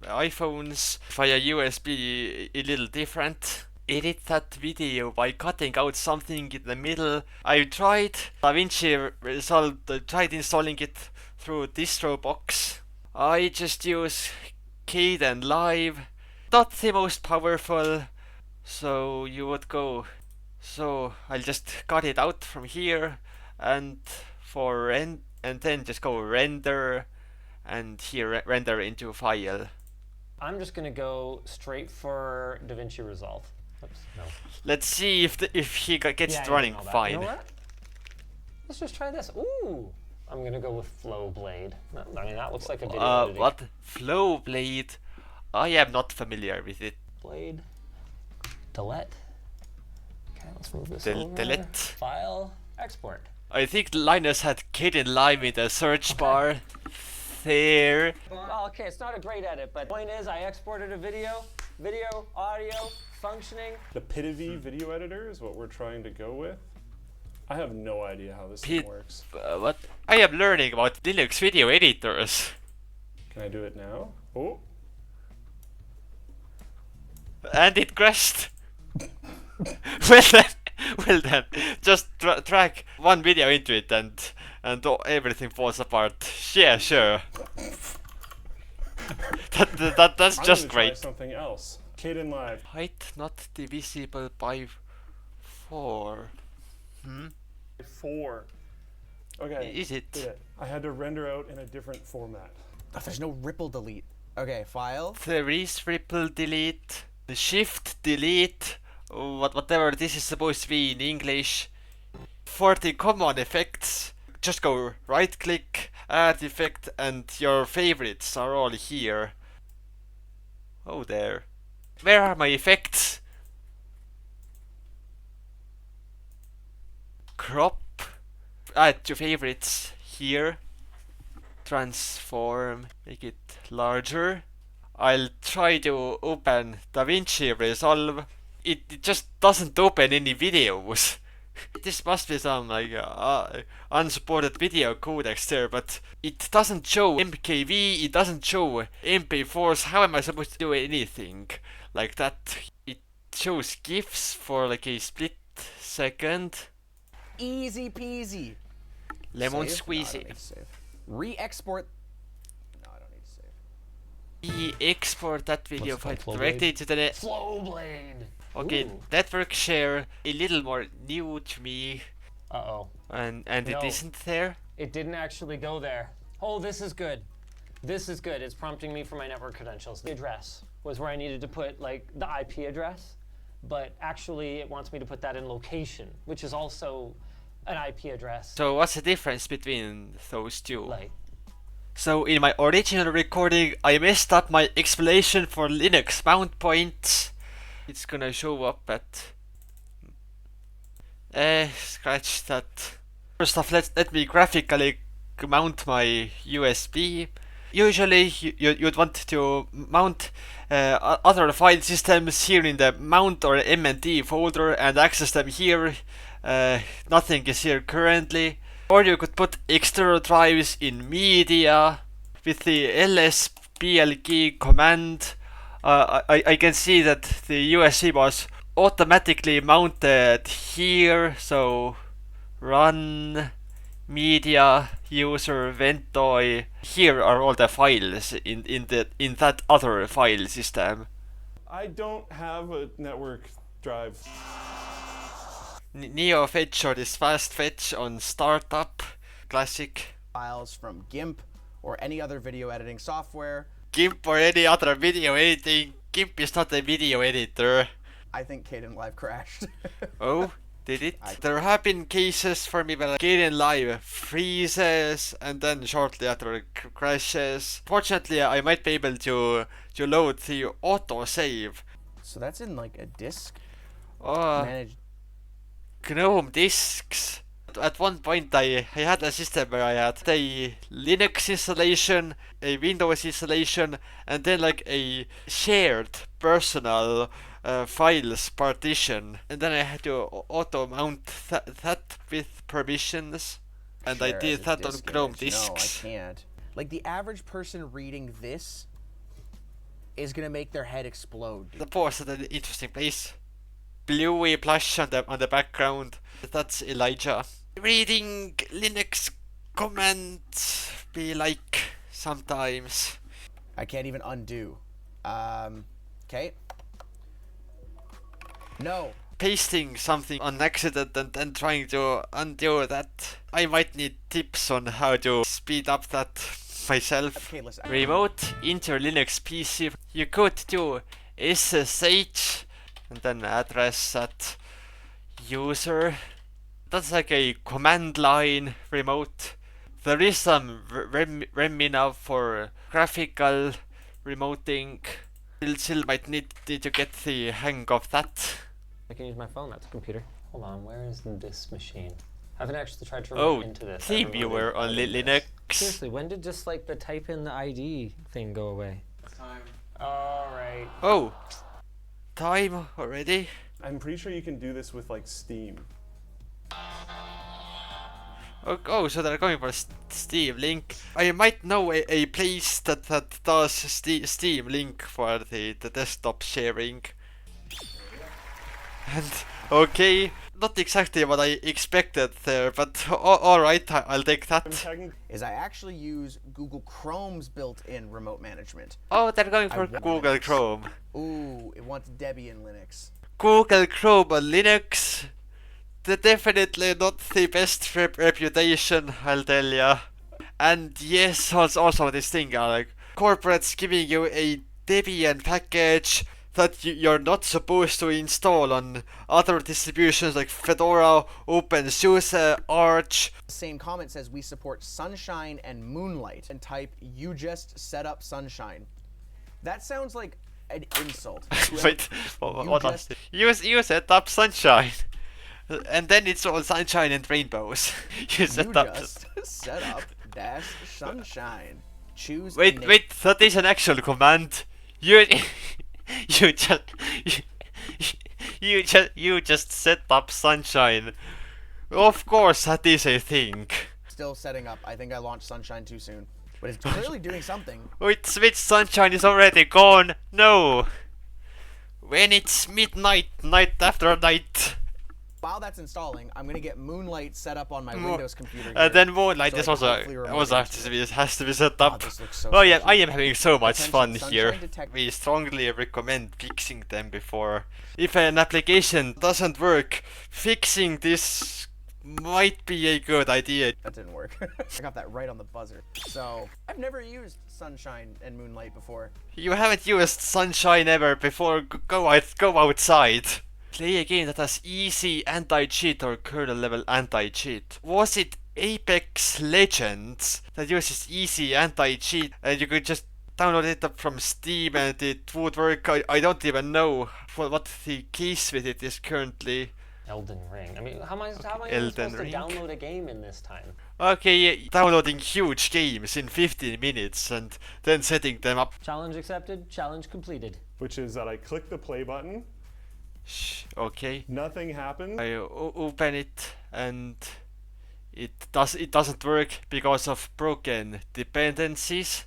Speaker 1: iPhones via USB, a little different. Edit that video by cutting out something in the middle. I tried DaVinci Resolve, tried installing it through DistroBox. I just use Kden Live. Not the most powerful, so you would go. So I'll just cut it out from here, and and then just go render, and here render into file.
Speaker 4: I'm just gonna go straight for DaVinci Resolve. Oops, no.
Speaker 1: Let's see if he gets it running fine.
Speaker 4: You know what? Let's just try this. Ooh, I'm gonna go with Flowblade. I mean, that looks like a video editing.
Speaker 1: What? Flowblade? I am not familiar with it.
Speaker 4: Blade. Delete. Okay, let's move this over.
Speaker 1: Delete.
Speaker 4: File. Export.
Speaker 1: I think Linus had Kden Live in the search bar. There.
Speaker 4: Well, okay, it's not a great edit, but the point is I exported a video, audio, functioning.
Speaker 7: The Pitivi video editor is what we're trying to go with. I have no idea how this thing works.
Speaker 1: What? I am learning about Linux video editors.
Speaker 7: Can I do it now? Oh.
Speaker 1: And it crashed. well then, just drag one video into it and everything falls apart. Yeah, sure. That's
Speaker 7: I'm
Speaker 1: just
Speaker 7: gonna try
Speaker 1: great.
Speaker 7: something else. Kden Live.
Speaker 1: Height not divisible by 4.
Speaker 7: 4. Okay.
Speaker 1: Is it?
Speaker 7: I had to render out in a different format.
Speaker 5: Oh, there's no ripple delete. Okay, file.
Speaker 1: There is ripple delete. Shift, delete, whatever this is supposed to be in English. For the common effects, just go right click, add effect, and your favorites are all here. Oh, there. Where are my effects? Crop, add your favorites here. Transform, make it larger. I'll try to open DaVinci Resolve. It just doesn't open any videos. This must be some like unsupported video codecs there, but it doesn't show MKV, it doesn't show MP4s. How am I supposed to do anything like that? It shows GIFs for like a split second.
Speaker 5: Easy peasy.
Speaker 1: Lemon
Speaker 5: Save? No, I don't
Speaker 1: squeezy.
Speaker 5: need to save. Re-export. No, I don't need to save.
Speaker 1: Export that video
Speaker 4: What's it
Speaker 1: file
Speaker 4: called,
Speaker 1: directly to the net.
Speaker 4: Flowblade.
Speaker 1: Okay,
Speaker 4: Ooh.
Speaker 1: network share, a little more new to me,
Speaker 4: Uh-oh.
Speaker 1: and
Speaker 4: No.
Speaker 1: it isn't there.
Speaker 4: It didn't actually go there. Oh, this is good. This is good. It's prompting me for my network credentials. The address was where I needed to put like the IP address, but actually it wants me to put that in location, which is also an IP address.
Speaker 1: So what's the difference between those two?
Speaker 4: Like,
Speaker 1: So in my original recording, I messed up my explanation for Linux mount points. It's gonna show up at... scratch that. First off, let me graphically mount my USB. Usually you'd want to mount other file systems here in the mount or MNT folder and access them here. Nothing is here currently. Or you could put external drives in media with the lsblg command. I can see that the USB was automatically mounted here, so run media user ventoy. Here are all the files in that other file system.
Speaker 7: I don't have a network drive.
Speaker 1: Neo fetch or this fast fetch on startup, classic.
Speaker 5: Files from GIMP or any other video editing software.
Speaker 1: GIMP or any other video editing. GIMP is not a video editor.
Speaker 5: I think Kden Live crashed.
Speaker 1: Oh, did it? There have been cases for me where Kden Live freezes and then shortly after crashes. Fortunately, I might be able to load the autosave.
Speaker 5: So that's in like a disk
Speaker 1: Oh,
Speaker 5: managed.
Speaker 1: GNOME disks. At one point I had a system where I had a Linux installation, a Windows installation, and then like a shared personal files partition. And then I had to auto mount that with permissions. And I
Speaker 5: share
Speaker 1: did
Speaker 5: as a
Speaker 1: that on
Speaker 5: disk
Speaker 1: GNOME
Speaker 5: image.
Speaker 1: disks.
Speaker 5: No, I can't. Like the average person reading this is gonna make their head explode.
Speaker 1: The pause at an interesting place. Bluey plush on the background. That's Elijah. Reading Linux comments be like sometimes.
Speaker 5: I can't even undo. Okay. No.
Speaker 1: Pasting something on accident and then trying to undo that. I might need tips on how to speed up that myself.
Speaker 5: Okay, listen.
Speaker 1: Remote into Linux PC. You could do SSH and then address that user. That's like a command line remote. There is some REMI now for graphical remoting. Still might need to get the hang of that.
Speaker 4: I can use my phone, that's a computer. Hold on, where is this machine? I haven't actually tried to remote into this.
Speaker 1: Theme viewer on Linux.
Speaker 4: Seriously, when did just like the type in the ID thing go away?
Speaker 3: Time.
Speaker 4: Alright.
Speaker 1: Oh, time already?
Speaker 7: I'm pretty sure you can do this with like Steam.
Speaker 1: Oh, so they're going for Steam Link. I might know a place that does Steam Link for the desktop sharing. And okay, not exactly what I expected there, but alright, I'll take
Speaker 7: I'm
Speaker 1: that.
Speaker 7: tagging
Speaker 5: Is I actually use Google Chrome's built-in remote management.
Speaker 1: Oh, they're going for
Speaker 5: I want
Speaker 1: Google
Speaker 5: Linux.
Speaker 1: Chrome.
Speaker 5: Ooh, it wants Debian Linux.
Speaker 1: Google Chrome on Linux. They're definitely not the best reputation, I'll tell ya. And yes, also this thing, like corporates giving you a Debian package that you're not supposed to install on other distributions like Fedora, OpenSUSE, Arch.
Speaker 5: The same comment says we support Sunshine and Moonlight, and type you just set up Sunshine. That sounds like an insult.
Speaker 1: Wait, what? You set up Sunshine. And then it's all sunshine and rainbows. you set up
Speaker 5: dash sunshine. Choose.
Speaker 1: Wait, that is an actual command. You just set up sunshine. Of course, that is a thing.
Speaker 5: Still setting up. I think I launched Sunshine too soon, but it's clearly doing something.
Speaker 1: Wait, Switch Sunshine is already gone. No. When it's midnight, night after night.
Speaker 5: While that's installing, I'm gonna get Moonlight set up on my Windows computer.
Speaker 1: And then Moonlight is also has to be set up. Oh yeah, I am having so much fun here. We strongly recommend fixing them before. If an application doesn't work, fixing this might be a good idea.
Speaker 5: That didn't work. I got that right on the buzzer. So I've never used Sunshine and Moonlight before.
Speaker 1: You haven't used Sunshine ever before. Go outside. Play a game that has easy anti-cheat or kernel level anti-cheat. Was it Apex Legends that uses easy anti-cheat and you could just download it up from Steam and it would work? I don't even know what the case with it is currently.
Speaker 4: Elden Ring. I mean, how am I supposed to download a game in this time?
Speaker 1: Okay, yeah, downloading huge games in 15 minutes and then setting them up.
Speaker 4: Challenge accepted, challenge completed.
Speaker 7: Which is that I click the play button.
Speaker 1: Okay.
Speaker 7: Nothing happens.
Speaker 1: I open it and it doesn't work because of broken dependencies.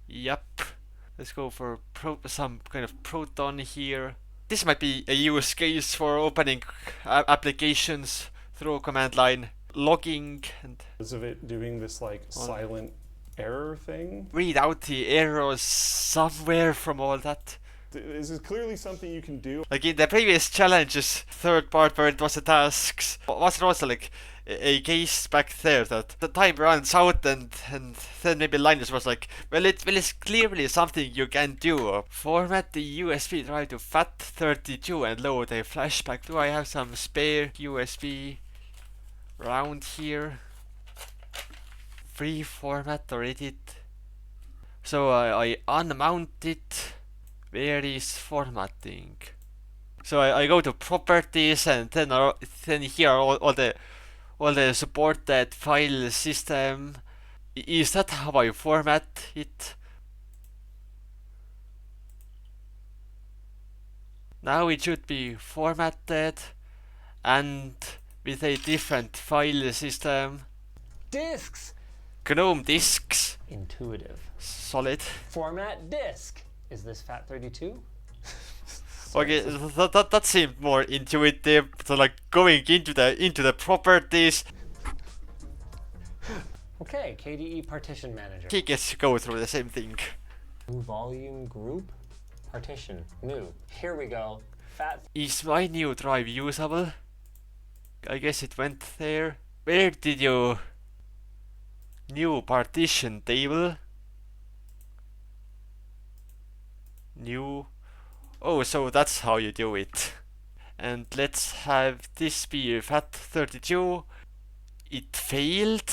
Speaker 1: Yep. Let's go for some kind of Proton here. This might be a use case for opening applications through command line, logging and.
Speaker 7: Because of it doing this like silent error thing.
Speaker 1: Read out the errors somewhere from all that.
Speaker 7: This is clearly something you can do.
Speaker 1: Like in the previous challenges, third part where it was the tasks, was there also like a case back there that the time runs out and then maybe Linus was like, well it's clearly something you can do. Format the USB drive to FAT32 and load a flashback. Do I have some spare USB around here? Free format or edit? So I unmount it. Where is formatting? So I go to properties and then here are all the supported file system. Is that how I format it? Now it should be formatted and with a different file system.
Speaker 4: Disks!
Speaker 1: GNOME disks.
Speaker 4: Intuitive.
Speaker 1: Solid.
Speaker 4: Format disk. Is this FAT32?
Speaker 1: Okay, that seemed more intuitive. So like going into the properties.
Speaker 4: Okay, KDE Partition Manager.
Speaker 1: He gets to go through the same thing.
Speaker 4: New volume group partition. New. Here we go.
Speaker 1: Is my new drive usable? I guess it went there. Where did you? New partition table. New. Oh, so that's how you do it. And let's have this be FAT32. It failed.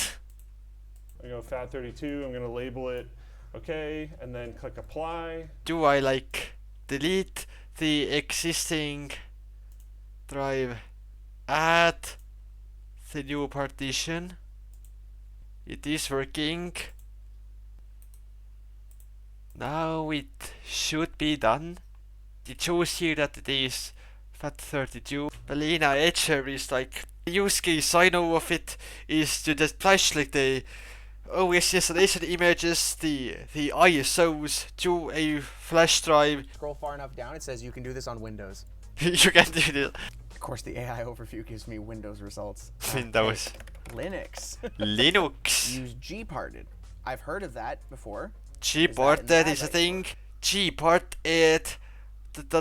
Speaker 7: I go FAT32, I'm gonna label it okay, and then click apply.
Speaker 1: Do I like delete the existing drive, add the new partition? It is working. Now it should be done. It shows here that it is FAT32. Belina Etcher is like, the use case I know of it is to just flash like the OS installation images, the ISOs to a flash drive.
Speaker 5: Scroll far enough down, it says you can do this on Windows.
Speaker 1: You can do this.
Speaker 5: Of course, the AI overview gives me Windows results.
Speaker 1: Windows.
Speaker 5: Linux.
Speaker 1: Linux.
Speaker 5: Use gparted. I've heard of that before.
Speaker 1: Gparted is a thing. Gparted.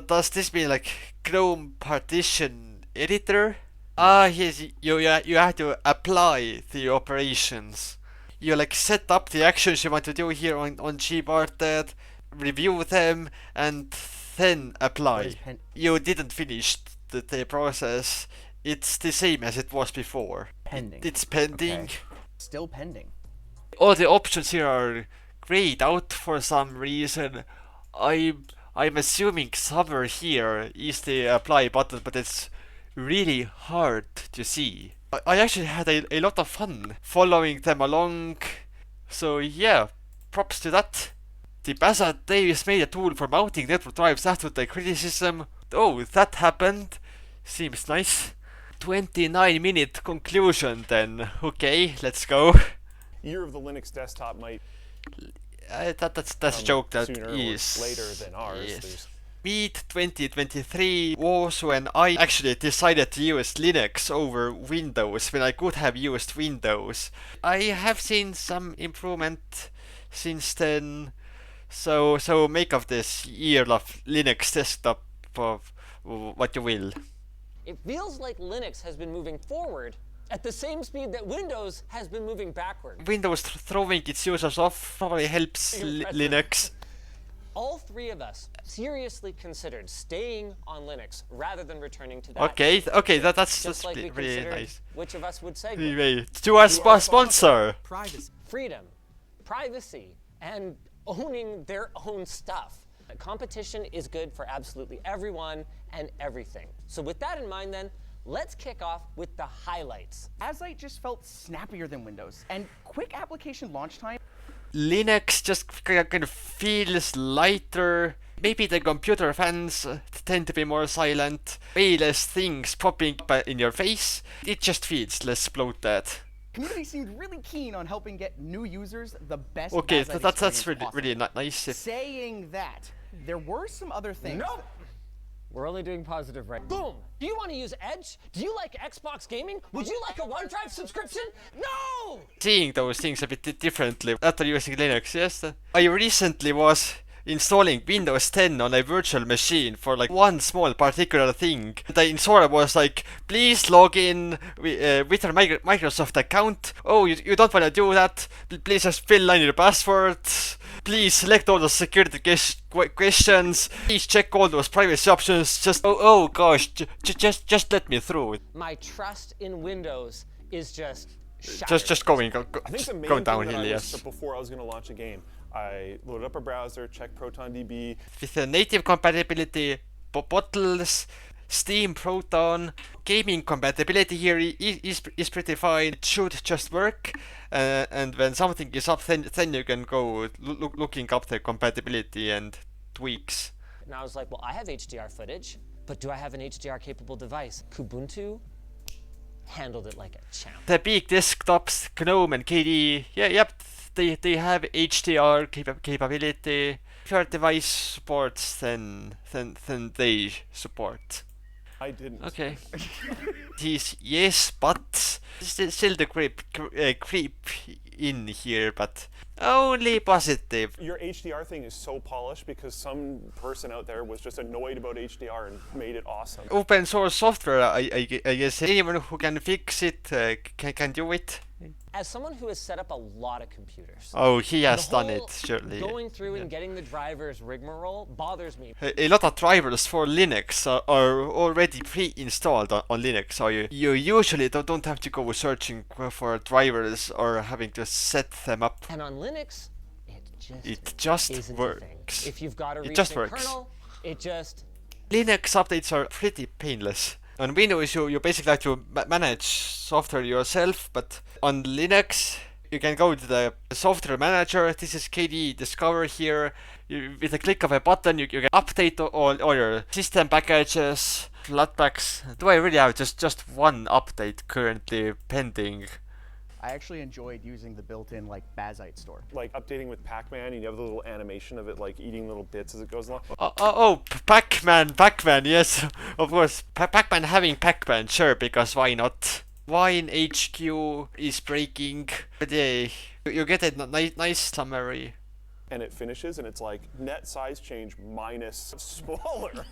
Speaker 1: Does this mean like GNOME partition editor? Ah, yes. You have to apply the operations. You like set up the actions you want to do here on gparted, review them, and then
Speaker 5: What
Speaker 1: apply.
Speaker 5: is
Speaker 1: You didn't finish the process. It's the same as it was before.
Speaker 5: pending?
Speaker 1: It's pending.
Speaker 5: Okay. Still pending.
Speaker 1: All the options here are grayed out for some reason. I'm assuming somewhere here is the apply button, but it's really hard to see. I actually had a lot of fun following them along. So yeah, props to that. The Bazard Davis made a tool for mounting network drives after the criticism. Oh, that happened. Seems nice. 29-minute conclusion then. Okay, let's go.
Speaker 7: Year of the Linux desktop might
Speaker 1: That's a joke that
Speaker 7: sooner
Speaker 1: is
Speaker 7: or later than ours.
Speaker 1: yes.
Speaker 7: There's
Speaker 1: Mid 2023 was when I actually decided to use Linux over Windows when I could have used Windows. I have seen some improvement since then, so make of this year of Linux desktop of what you will.
Speaker 4: It feels like Linux has been moving forward at the same speed that Windows has been moving backward.
Speaker 1: Windows throwing its users off probably helps Linux.
Speaker 4: All three of us seriously considered staying on Linux rather than returning to that.
Speaker 1: Okay, that's
Speaker 4: Just like we
Speaker 1: really
Speaker 4: considered
Speaker 1: nice.
Speaker 4: which of us would say
Speaker 1: Anyway, to our sponsor.
Speaker 5: Privacy.
Speaker 4: freedom, privacy, and owning their own stuff. Competition is good for absolutely everyone and everything. So with that in mind then, let's kick off with the highlights.
Speaker 5: Bazite just felt snappier than Windows, and quick application launch time.
Speaker 1: Linux just kind of feels lighter. Maybe the computer fans tend to be more silent. Way less things popping up in your face. It just feels less bloated.
Speaker 5: Community seemed really keen on helping get new users the best.
Speaker 1: Okay,
Speaker 5: Bazite
Speaker 1: that's
Speaker 5: experience
Speaker 1: really
Speaker 5: possible.
Speaker 1: really nice.
Speaker 5: Saying that, there were some other things.
Speaker 4: Nope. We're only doing positive right. Boom! Do you want to use Edge? Do you like Xbox gaming? Would you like a OneDrive subscription? No!
Speaker 1: Seeing those things a bit differently after using Linux, yes. I recently was installing Windows 10 on a virtual machine for like one small particular thing. The installer was like, please log in with your Microsoft account. Oh, you don't want to do that? Please just fill in your password. Please select all the security questions. Please check all those privacy options. Just oh gosh, just let me through.
Speaker 4: My trust in Windows is just shattered.
Speaker 1: Just going
Speaker 7: I think the main
Speaker 1: going
Speaker 7: thing that I
Speaker 1: downhill.
Speaker 7: was,
Speaker 1: Yes.
Speaker 7: before I was going to launch a game, I loaded up a browser, checked ProtonDB.
Speaker 1: With the native compatibility, bottles, Steam, Proton, gaming compatibility here is pretty fine. It should just work, and when something is up, then you can go looking up the compatibility and tweaks.
Speaker 4: And I was like, well, I have HDR footage, but do I have an HDR capable device? Kubuntu handled it like a champ.
Speaker 1: The big desktops, GNOME and KDE, they have HDR capability. If your device supports, then they support.
Speaker 7: I didn't.
Speaker 1: Okay. Yes, but still the creep in here, but only positive.
Speaker 7: Your HDR thing is so polished because some person out there was just annoyed about HDR and made it awesome.
Speaker 1: Open source software, I guess anyone who can fix it can do it.
Speaker 4: As someone who has set up a lot of computers,
Speaker 1: Oh, he has
Speaker 4: the
Speaker 1: done
Speaker 4: whole
Speaker 1: it, surely.
Speaker 4: going through and getting the drivers rigmarole bothers me.
Speaker 1: A lot of drivers for Linux are already pre-installed on Linux, so you usually don't have to go searching for drivers or having to set them up.
Speaker 4: And on Linux,
Speaker 1: It just
Speaker 4: isn't a
Speaker 1: works.
Speaker 4: thing. If you've got a
Speaker 1: It just
Speaker 4: recent
Speaker 1: works.
Speaker 4: kernel, it just
Speaker 1: Linux updates are pretty painless. On Windows, you basically have to manage software yourself, but on Linux, you can go to the software manager. This is KDE Discover here. With a click of a button, you can update all your system packages, Flatpaks. Do I really have just one update currently pending?
Speaker 5: I actually enjoyed using the built-in like Bazite store.
Speaker 7: Like updating with Pac-Man, you have the little animation of it like eating little bits as it goes along.
Speaker 1: Pac-Man, yes, of course. Pac-Man having Pac-Man, sure, because why not? Wine HQ is breaking. But yeah, you get a nice summary.
Speaker 7: and it finishes and it's like net size change minus smaller.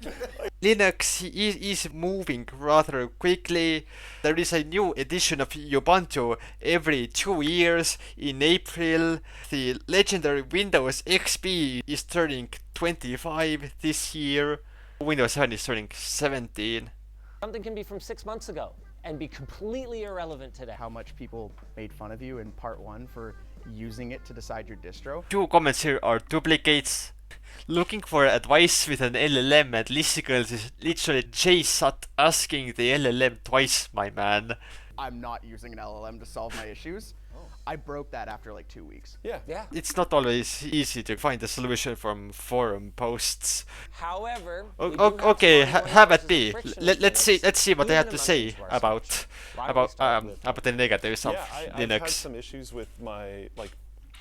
Speaker 1: Linux is moving rather quickly. There is a new edition of Ubuntu every 2 years. In April, the legendary Windows XP is turning 25 this year. Windows 7 is turning 17.
Speaker 4: Something can be from 6 months ago and be completely irrelevant today.
Speaker 5: How much people made fun of you in part 1 for using it to decide your distro.
Speaker 1: 2 comments here are duplicates. Looking for advice with an LLM and listicles is literally JSOT asking the LLM twice, my man.
Speaker 5: I'm not using an LLM to solve my issues. I broke that after like 2 weeks.
Speaker 7: Yeah.
Speaker 1: It's not always easy to find a solution from forum posts.
Speaker 4: However,
Speaker 1: Okay, have at be. Let's see what I have to say about the negatives of
Speaker 7: I've
Speaker 1: Linux.
Speaker 7: had some issues with my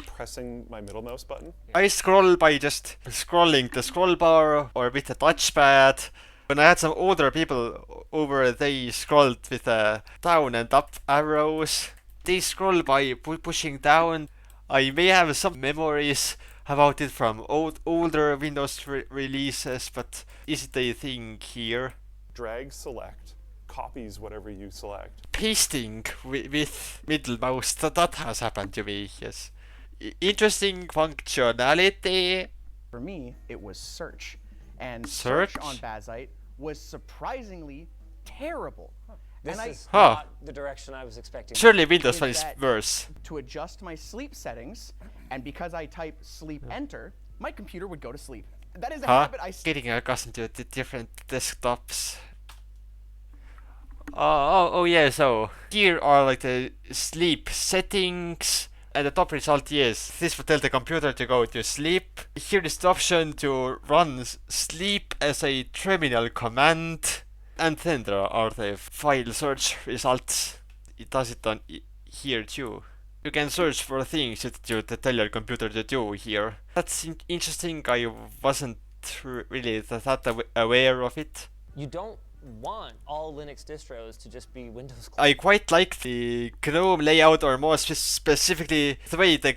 Speaker 7: pressing my middle mouse button.
Speaker 1: I scroll by just scrolling the scroll bar or with a touchpad. When I had some older people over, they scrolled with down and up arrows. They scroll by pushing down. I may have some memories about it from older Windows releases, but is it a thing here?
Speaker 7: Drag select copies whatever you select.
Speaker 1: Pasting with middle mouse, that has happened to me, yes. Interesting functionality.
Speaker 5: For me, it was search. And
Speaker 1: Search?
Speaker 5: search on Bazite was surprisingly terrible.
Speaker 4: This
Speaker 5: and
Speaker 4: is
Speaker 1: Huh.
Speaker 4: not the direction I was expecting.
Speaker 1: Surely Windows 1
Speaker 5: is
Speaker 1: is
Speaker 5: that
Speaker 1: worse.
Speaker 5: to adjust my sleep settings, and because I type sleep enter, my computer would go to sleep. That is a habit I
Speaker 1: Getting accustomed to the different desktops. Oh yeah, so here are like the sleep settings. And the top result, yes, this will tell the computer to go to sleep. Here is the option to run sleep as a terminal command. And then there are the file search results. It does it on here too. You can search for things to tell your computer to do here. That's interesting. I wasn't really that aware of it.
Speaker 4: You don't want all Linux distros to just be Windows.
Speaker 1: I quite like the GNOME layout, or more specifically the way the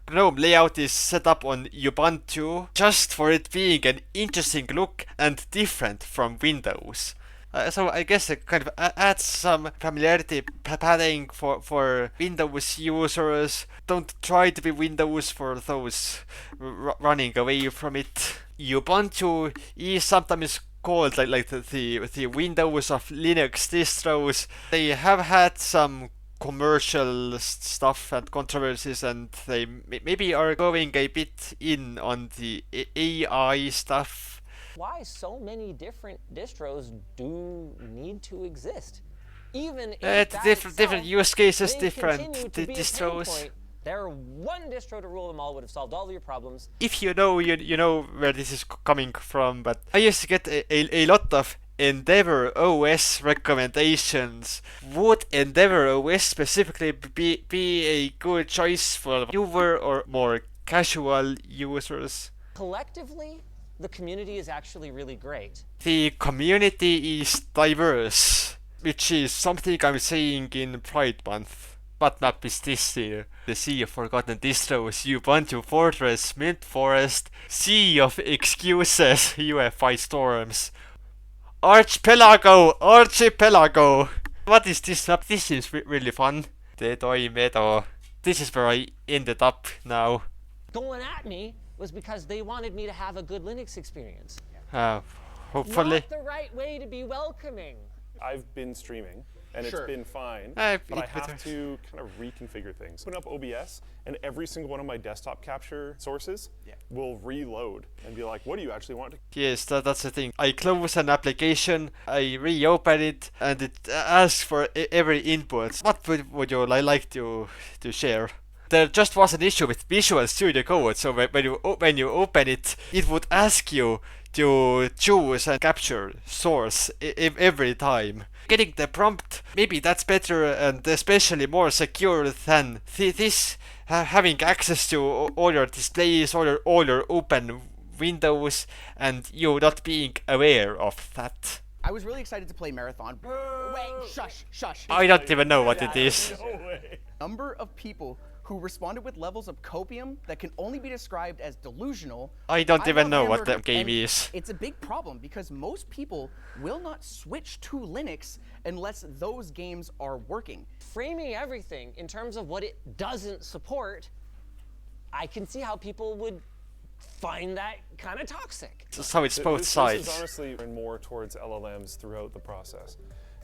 Speaker 1: GNOME layout is set up on Ubuntu, just for it being an interesting look and different from Windows. So I guess it kind of adds some familiarity padding for Windows users. Don't try to be Windows for those running away from it. Ubuntu is sometimes called like the Windows of Linux distros. They have had some commercial stuff and controversies, and they maybe are going a bit in on the AI stuff.
Speaker 4: Why so many different distros do need to exist? Even if
Speaker 1: different use cases,
Speaker 4: they
Speaker 1: different
Speaker 4: continue to be a pain
Speaker 1: distros.
Speaker 4: point, there one distro to rule them all would have solved all of your problems.
Speaker 1: If you know, you know where this is coming from, but I used to get a lot of Endeavour OS recommendations. Would Endeavour OS specifically be a good choice for newer or more casual users?
Speaker 4: Collectively, the community is actually really great.
Speaker 1: The community is diverse, which is something I'm saying in Pride Month. What map is this here? The Sea of Forgotten Distros, Ubuntu Fortress, Mint Forest, Sea of Excuses, UEFI Storms. Archipelago! Archipelago! What is this map? This is really fun. Deadeye Meadow. This is where I ended up now.
Speaker 4: Going at me was because they wanted me to have a good Linux experience.
Speaker 1: Hopefully.
Speaker 4: Not the right way to be welcoming.
Speaker 7: I've been streaming and
Speaker 5: Sure.
Speaker 7: it's been fine,
Speaker 1: It
Speaker 7: but I have
Speaker 1: better.
Speaker 7: to kind of reconfigure things. Open up OBS and every single one of my desktop capture sources will reload and be like, what do you actually want to?
Speaker 1: Yes, that's the thing. I close an application, I reopen it, and it asks for every input. What would you like to share? There just was an issue with Visual Studio Code, so when you open it, it would ask you to choose and capture source every time. Getting the prompt, maybe that's better and especially more secure than this having access to all your displays, all your open windows, and you not being aware of that.
Speaker 5: I was really excited to play Marathon. Wait, shush.
Speaker 1: I don't even know what it is.
Speaker 7: No way.
Speaker 5: Number of people who responded with levels of copium that can only be described as delusional.
Speaker 1: I don't even know what the
Speaker 5: hammered,
Speaker 1: game
Speaker 5: and
Speaker 1: is.
Speaker 5: It's a big problem because most people will not switch to Linux unless those games are working.
Speaker 4: Framing everything in terms of what it doesn't support, I can see how people would find that kind of toxic.
Speaker 1: So it's both
Speaker 7: This
Speaker 1: sides.
Speaker 7: is honestly more towards LLMs throughout the process.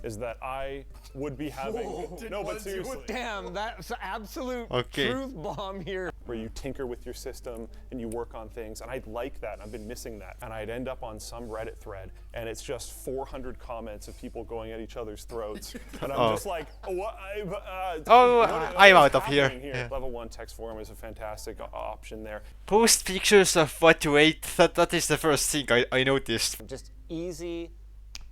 Speaker 7: Is that I would be having no, but seriously,
Speaker 4: Damn, that's an absolute
Speaker 1: Okay.
Speaker 4: truth bomb here.
Speaker 7: where you tinker with your system and you work on things, and I'd like that. I've been missing that, and I'd end up on some Reddit thread, and it's just 400 comments of people going at each other's throats, and I'm just like, what?
Speaker 1: I'm out of here. Yeah.
Speaker 7: Level 1 text forum is a fantastic option there.
Speaker 1: Post pictures of what you ate. That is the first thing I noticed.
Speaker 4: Just easy,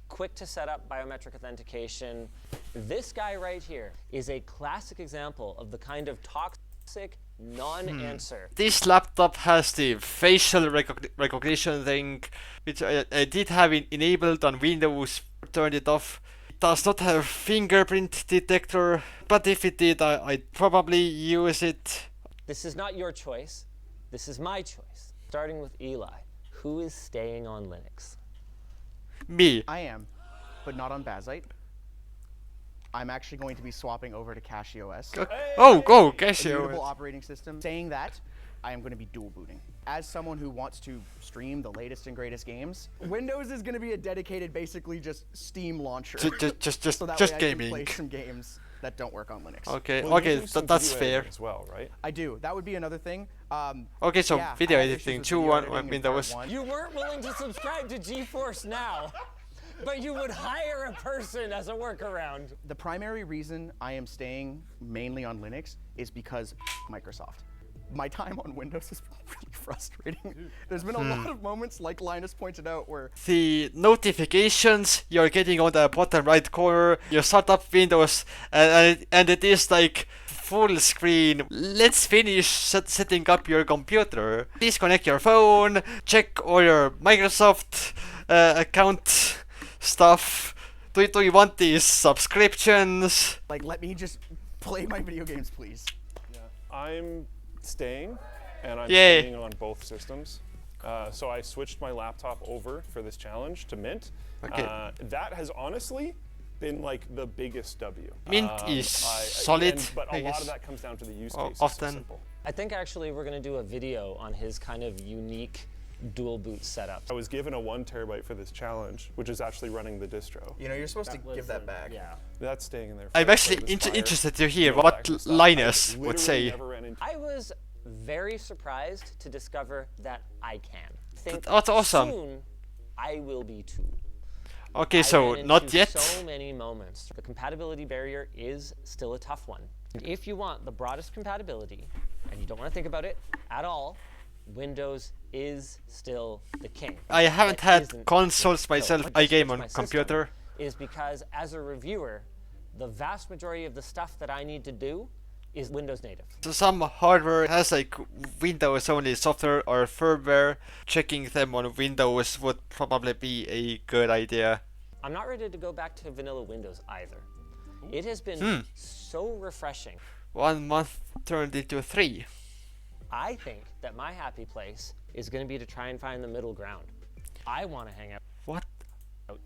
Speaker 4: quick to set up biometric authentication. This guy right here is a classic example of the kind of toxic non-answer.
Speaker 1: This laptop has the facial recognition thing, which I did have enabled on Windows, turned it off. It does not have fingerprint detector, but if it did, I'd probably use it.
Speaker 4: This is not your choice. This is my choice. Starting with Eli. Who is staying on Linux?
Speaker 1: Me.
Speaker 5: I am, but not on Bazite. I'm actually going to be swapping over to CachyOS.
Speaker 1: Oh, go,
Speaker 5: A
Speaker 1: Casio.
Speaker 5: mutable operating system. Saying that, I am going to be dual booting. As someone who wants to stream the latest and greatest games, Windows is going to be a dedicated, basically just Steam launcher.
Speaker 1: Just
Speaker 5: so that
Speaker 1: just
Speaker 5: way I
Speaker 1: gaming.
Speaker 5: can play some games that don't work on Linux.
Speaker 1: Okay,
Speaker 7: Well, you
Speaker 1: okay,
Speaker 7: do some
Speaker 1: that's
Speaker 7: video
Speaker 1: fair.
Speaker 7: editing as well, right?
Speaker 5: I do. That would be another thing.
Speaker 1: Okay, so
Speaker 5: yeah,
Speaker 1: video
Speaker 5: I had issues
Speaker 1: editing,
Speaker 5: with
Speaker 1: 2
Speaker 5: video
Speaker 1: on
Speaker 5: editing in
Speaker 1: Windows.
Speaker 5: part one.
Speaker 4: You weren't willing to subscribe to GeForce Now, but you would hire a person as a workaround.
Speaker 5: The primary reason I am staying mainly on Linux is because Microsoft. My time on Windows has been really frustrating. There's been a lot of moments, like Linus pointed out, where
Speaker 1: The notifications you're getting on the bottom right corner, you start up Windows, and it is like full screen. Let's finish setting up your computer. Please connect your phone, check all your Microsoft account stuff. Do you want these subscriptions?
Speaker 5: like, let me just play my video games, please.
Speaker 7: I'm staying, and I'm
Speaker 1: Yay.
Speaker 7: staying on both systems. So I switched my laptop over for this challenge to Mint.
Speaker 1: Okay.
Speaker 7: That has honestly been like the biggest W.
Speaker 1: Mint is solid,
Speaker 7: but
Speaker 1: I
Speaker 7: a lot
Speaker 1: guess.
Speaker 7: of that comes down to the use case.
Speaker 1: Often.
Speaker 7: Simple.
Speaker 4: I think actually we're going to do a video on his kind of unique dual boot setup.
Speaker 7: I was given a 1 terabyte for this challenge, which is actually running the distro.
Speaker 5: You know, you're supposed to give that back.
Speaker 4: Yeah.
Speaker 7: That's staying in there.
Speaker 1: I'm
Speaker 7: for
Speaker 1: actually
Speaker 7: this fire.
Speaker 1: interested to hear
Speaker 7: You know,
Speaker 1: what
Speaker 7: that kind of stuff.
Speaker 1: Linus
Speaker 7: I
Speaker 1: would
Speaker 7: literally
Speaker 1: say.
Speaker 7: never ran into
Speaker 4: I was very surprised to discover that I can. Think
Speaker 1: That's awesome.
Speaker 4: Soon, I will be too.
Speaker 1: Okay,
Speaker 4: I
Speaker 1: so
Speaker 4: ran
Speaker 1: not
Speaker 4: into
Speaker 1: yet.
Speaker 4: So many moments. The compatibility barrier is still a tough one. If you want the broadest compatibility, and you don't want to think about it at all, Windows is still the king.
Speaker 1: I haven't
Speaker 4: That
Speaker 1: had
Speaker 4: isn't
Speaker 1: consoles
Speaker 4: the
Speaker 1: myself.
Speaker 4: killer.
Speaker 1: I game
Speaker 4: Switch
Speaker 1: on
Speaker 4: my system
Speaker 1: computer.
Speaker 4: Is because as a reviewer, the vast majority of the stuff that I need to do is Windows native.
Speaker 1: So some hardware has like Windows only software or firmware. Checking them on Windows would probably be a good idea.
Speaker 4: I'm not ready to go back to vanilla Windows either. It has been so refreshing.
Speaker 1: 1 month turned into 3.
Speaker 4: I think that my happy place is going to be to try and find the middle ground. I want to hang out
Speaker 1: What?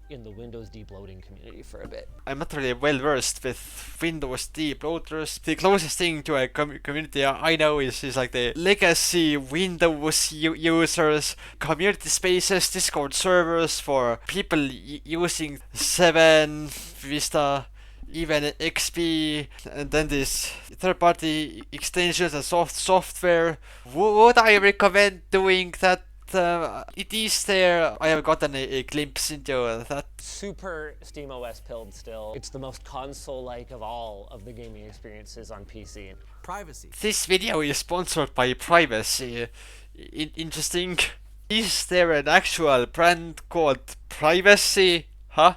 Speaker 4: in the Windows deep loading community for a bit.
Speaker 1: I'm not really well versed with Windows deep loaders. The closest thing to a community I know is like the legacy Windows users, community spaces, Discord servers for people using 7, Vista, even XP, and then this third-party extensions and software. Would I recommend doing that? It is there. I have gotten a glimpse into that.
Speaker 4: Super SteamOS pilled still. It's the most console-like of all of the gaming experiences on PC.
Speaker 5: Privacy.
Speaker 1: This video is sponsored by Privacy. Interesting. Is there an actual brand called Privacy? Huh?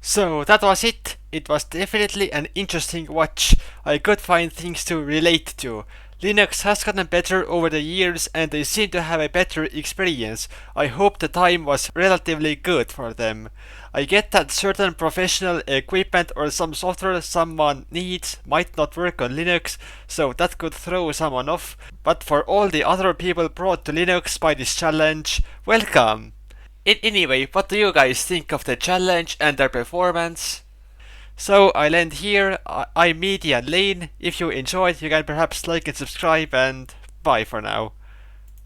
Speaker 1: So that was it. It was definitely an interesting watch. I could find things to relate to. Linux has gotten better over the years and they seem to have a better experience. I hope the time was relatively good for them. I get that certain professional equipment or some software someone needs might not work on Linux, so that could throw someone off, but for all the other people brought to Linux by this challenge, welcome! Anyway, what do you guys think of the challenge and their performance? So I'll end here. I'm Media and Lane. If you enjoyed, you can perhaps like and subscribe, and bye for now.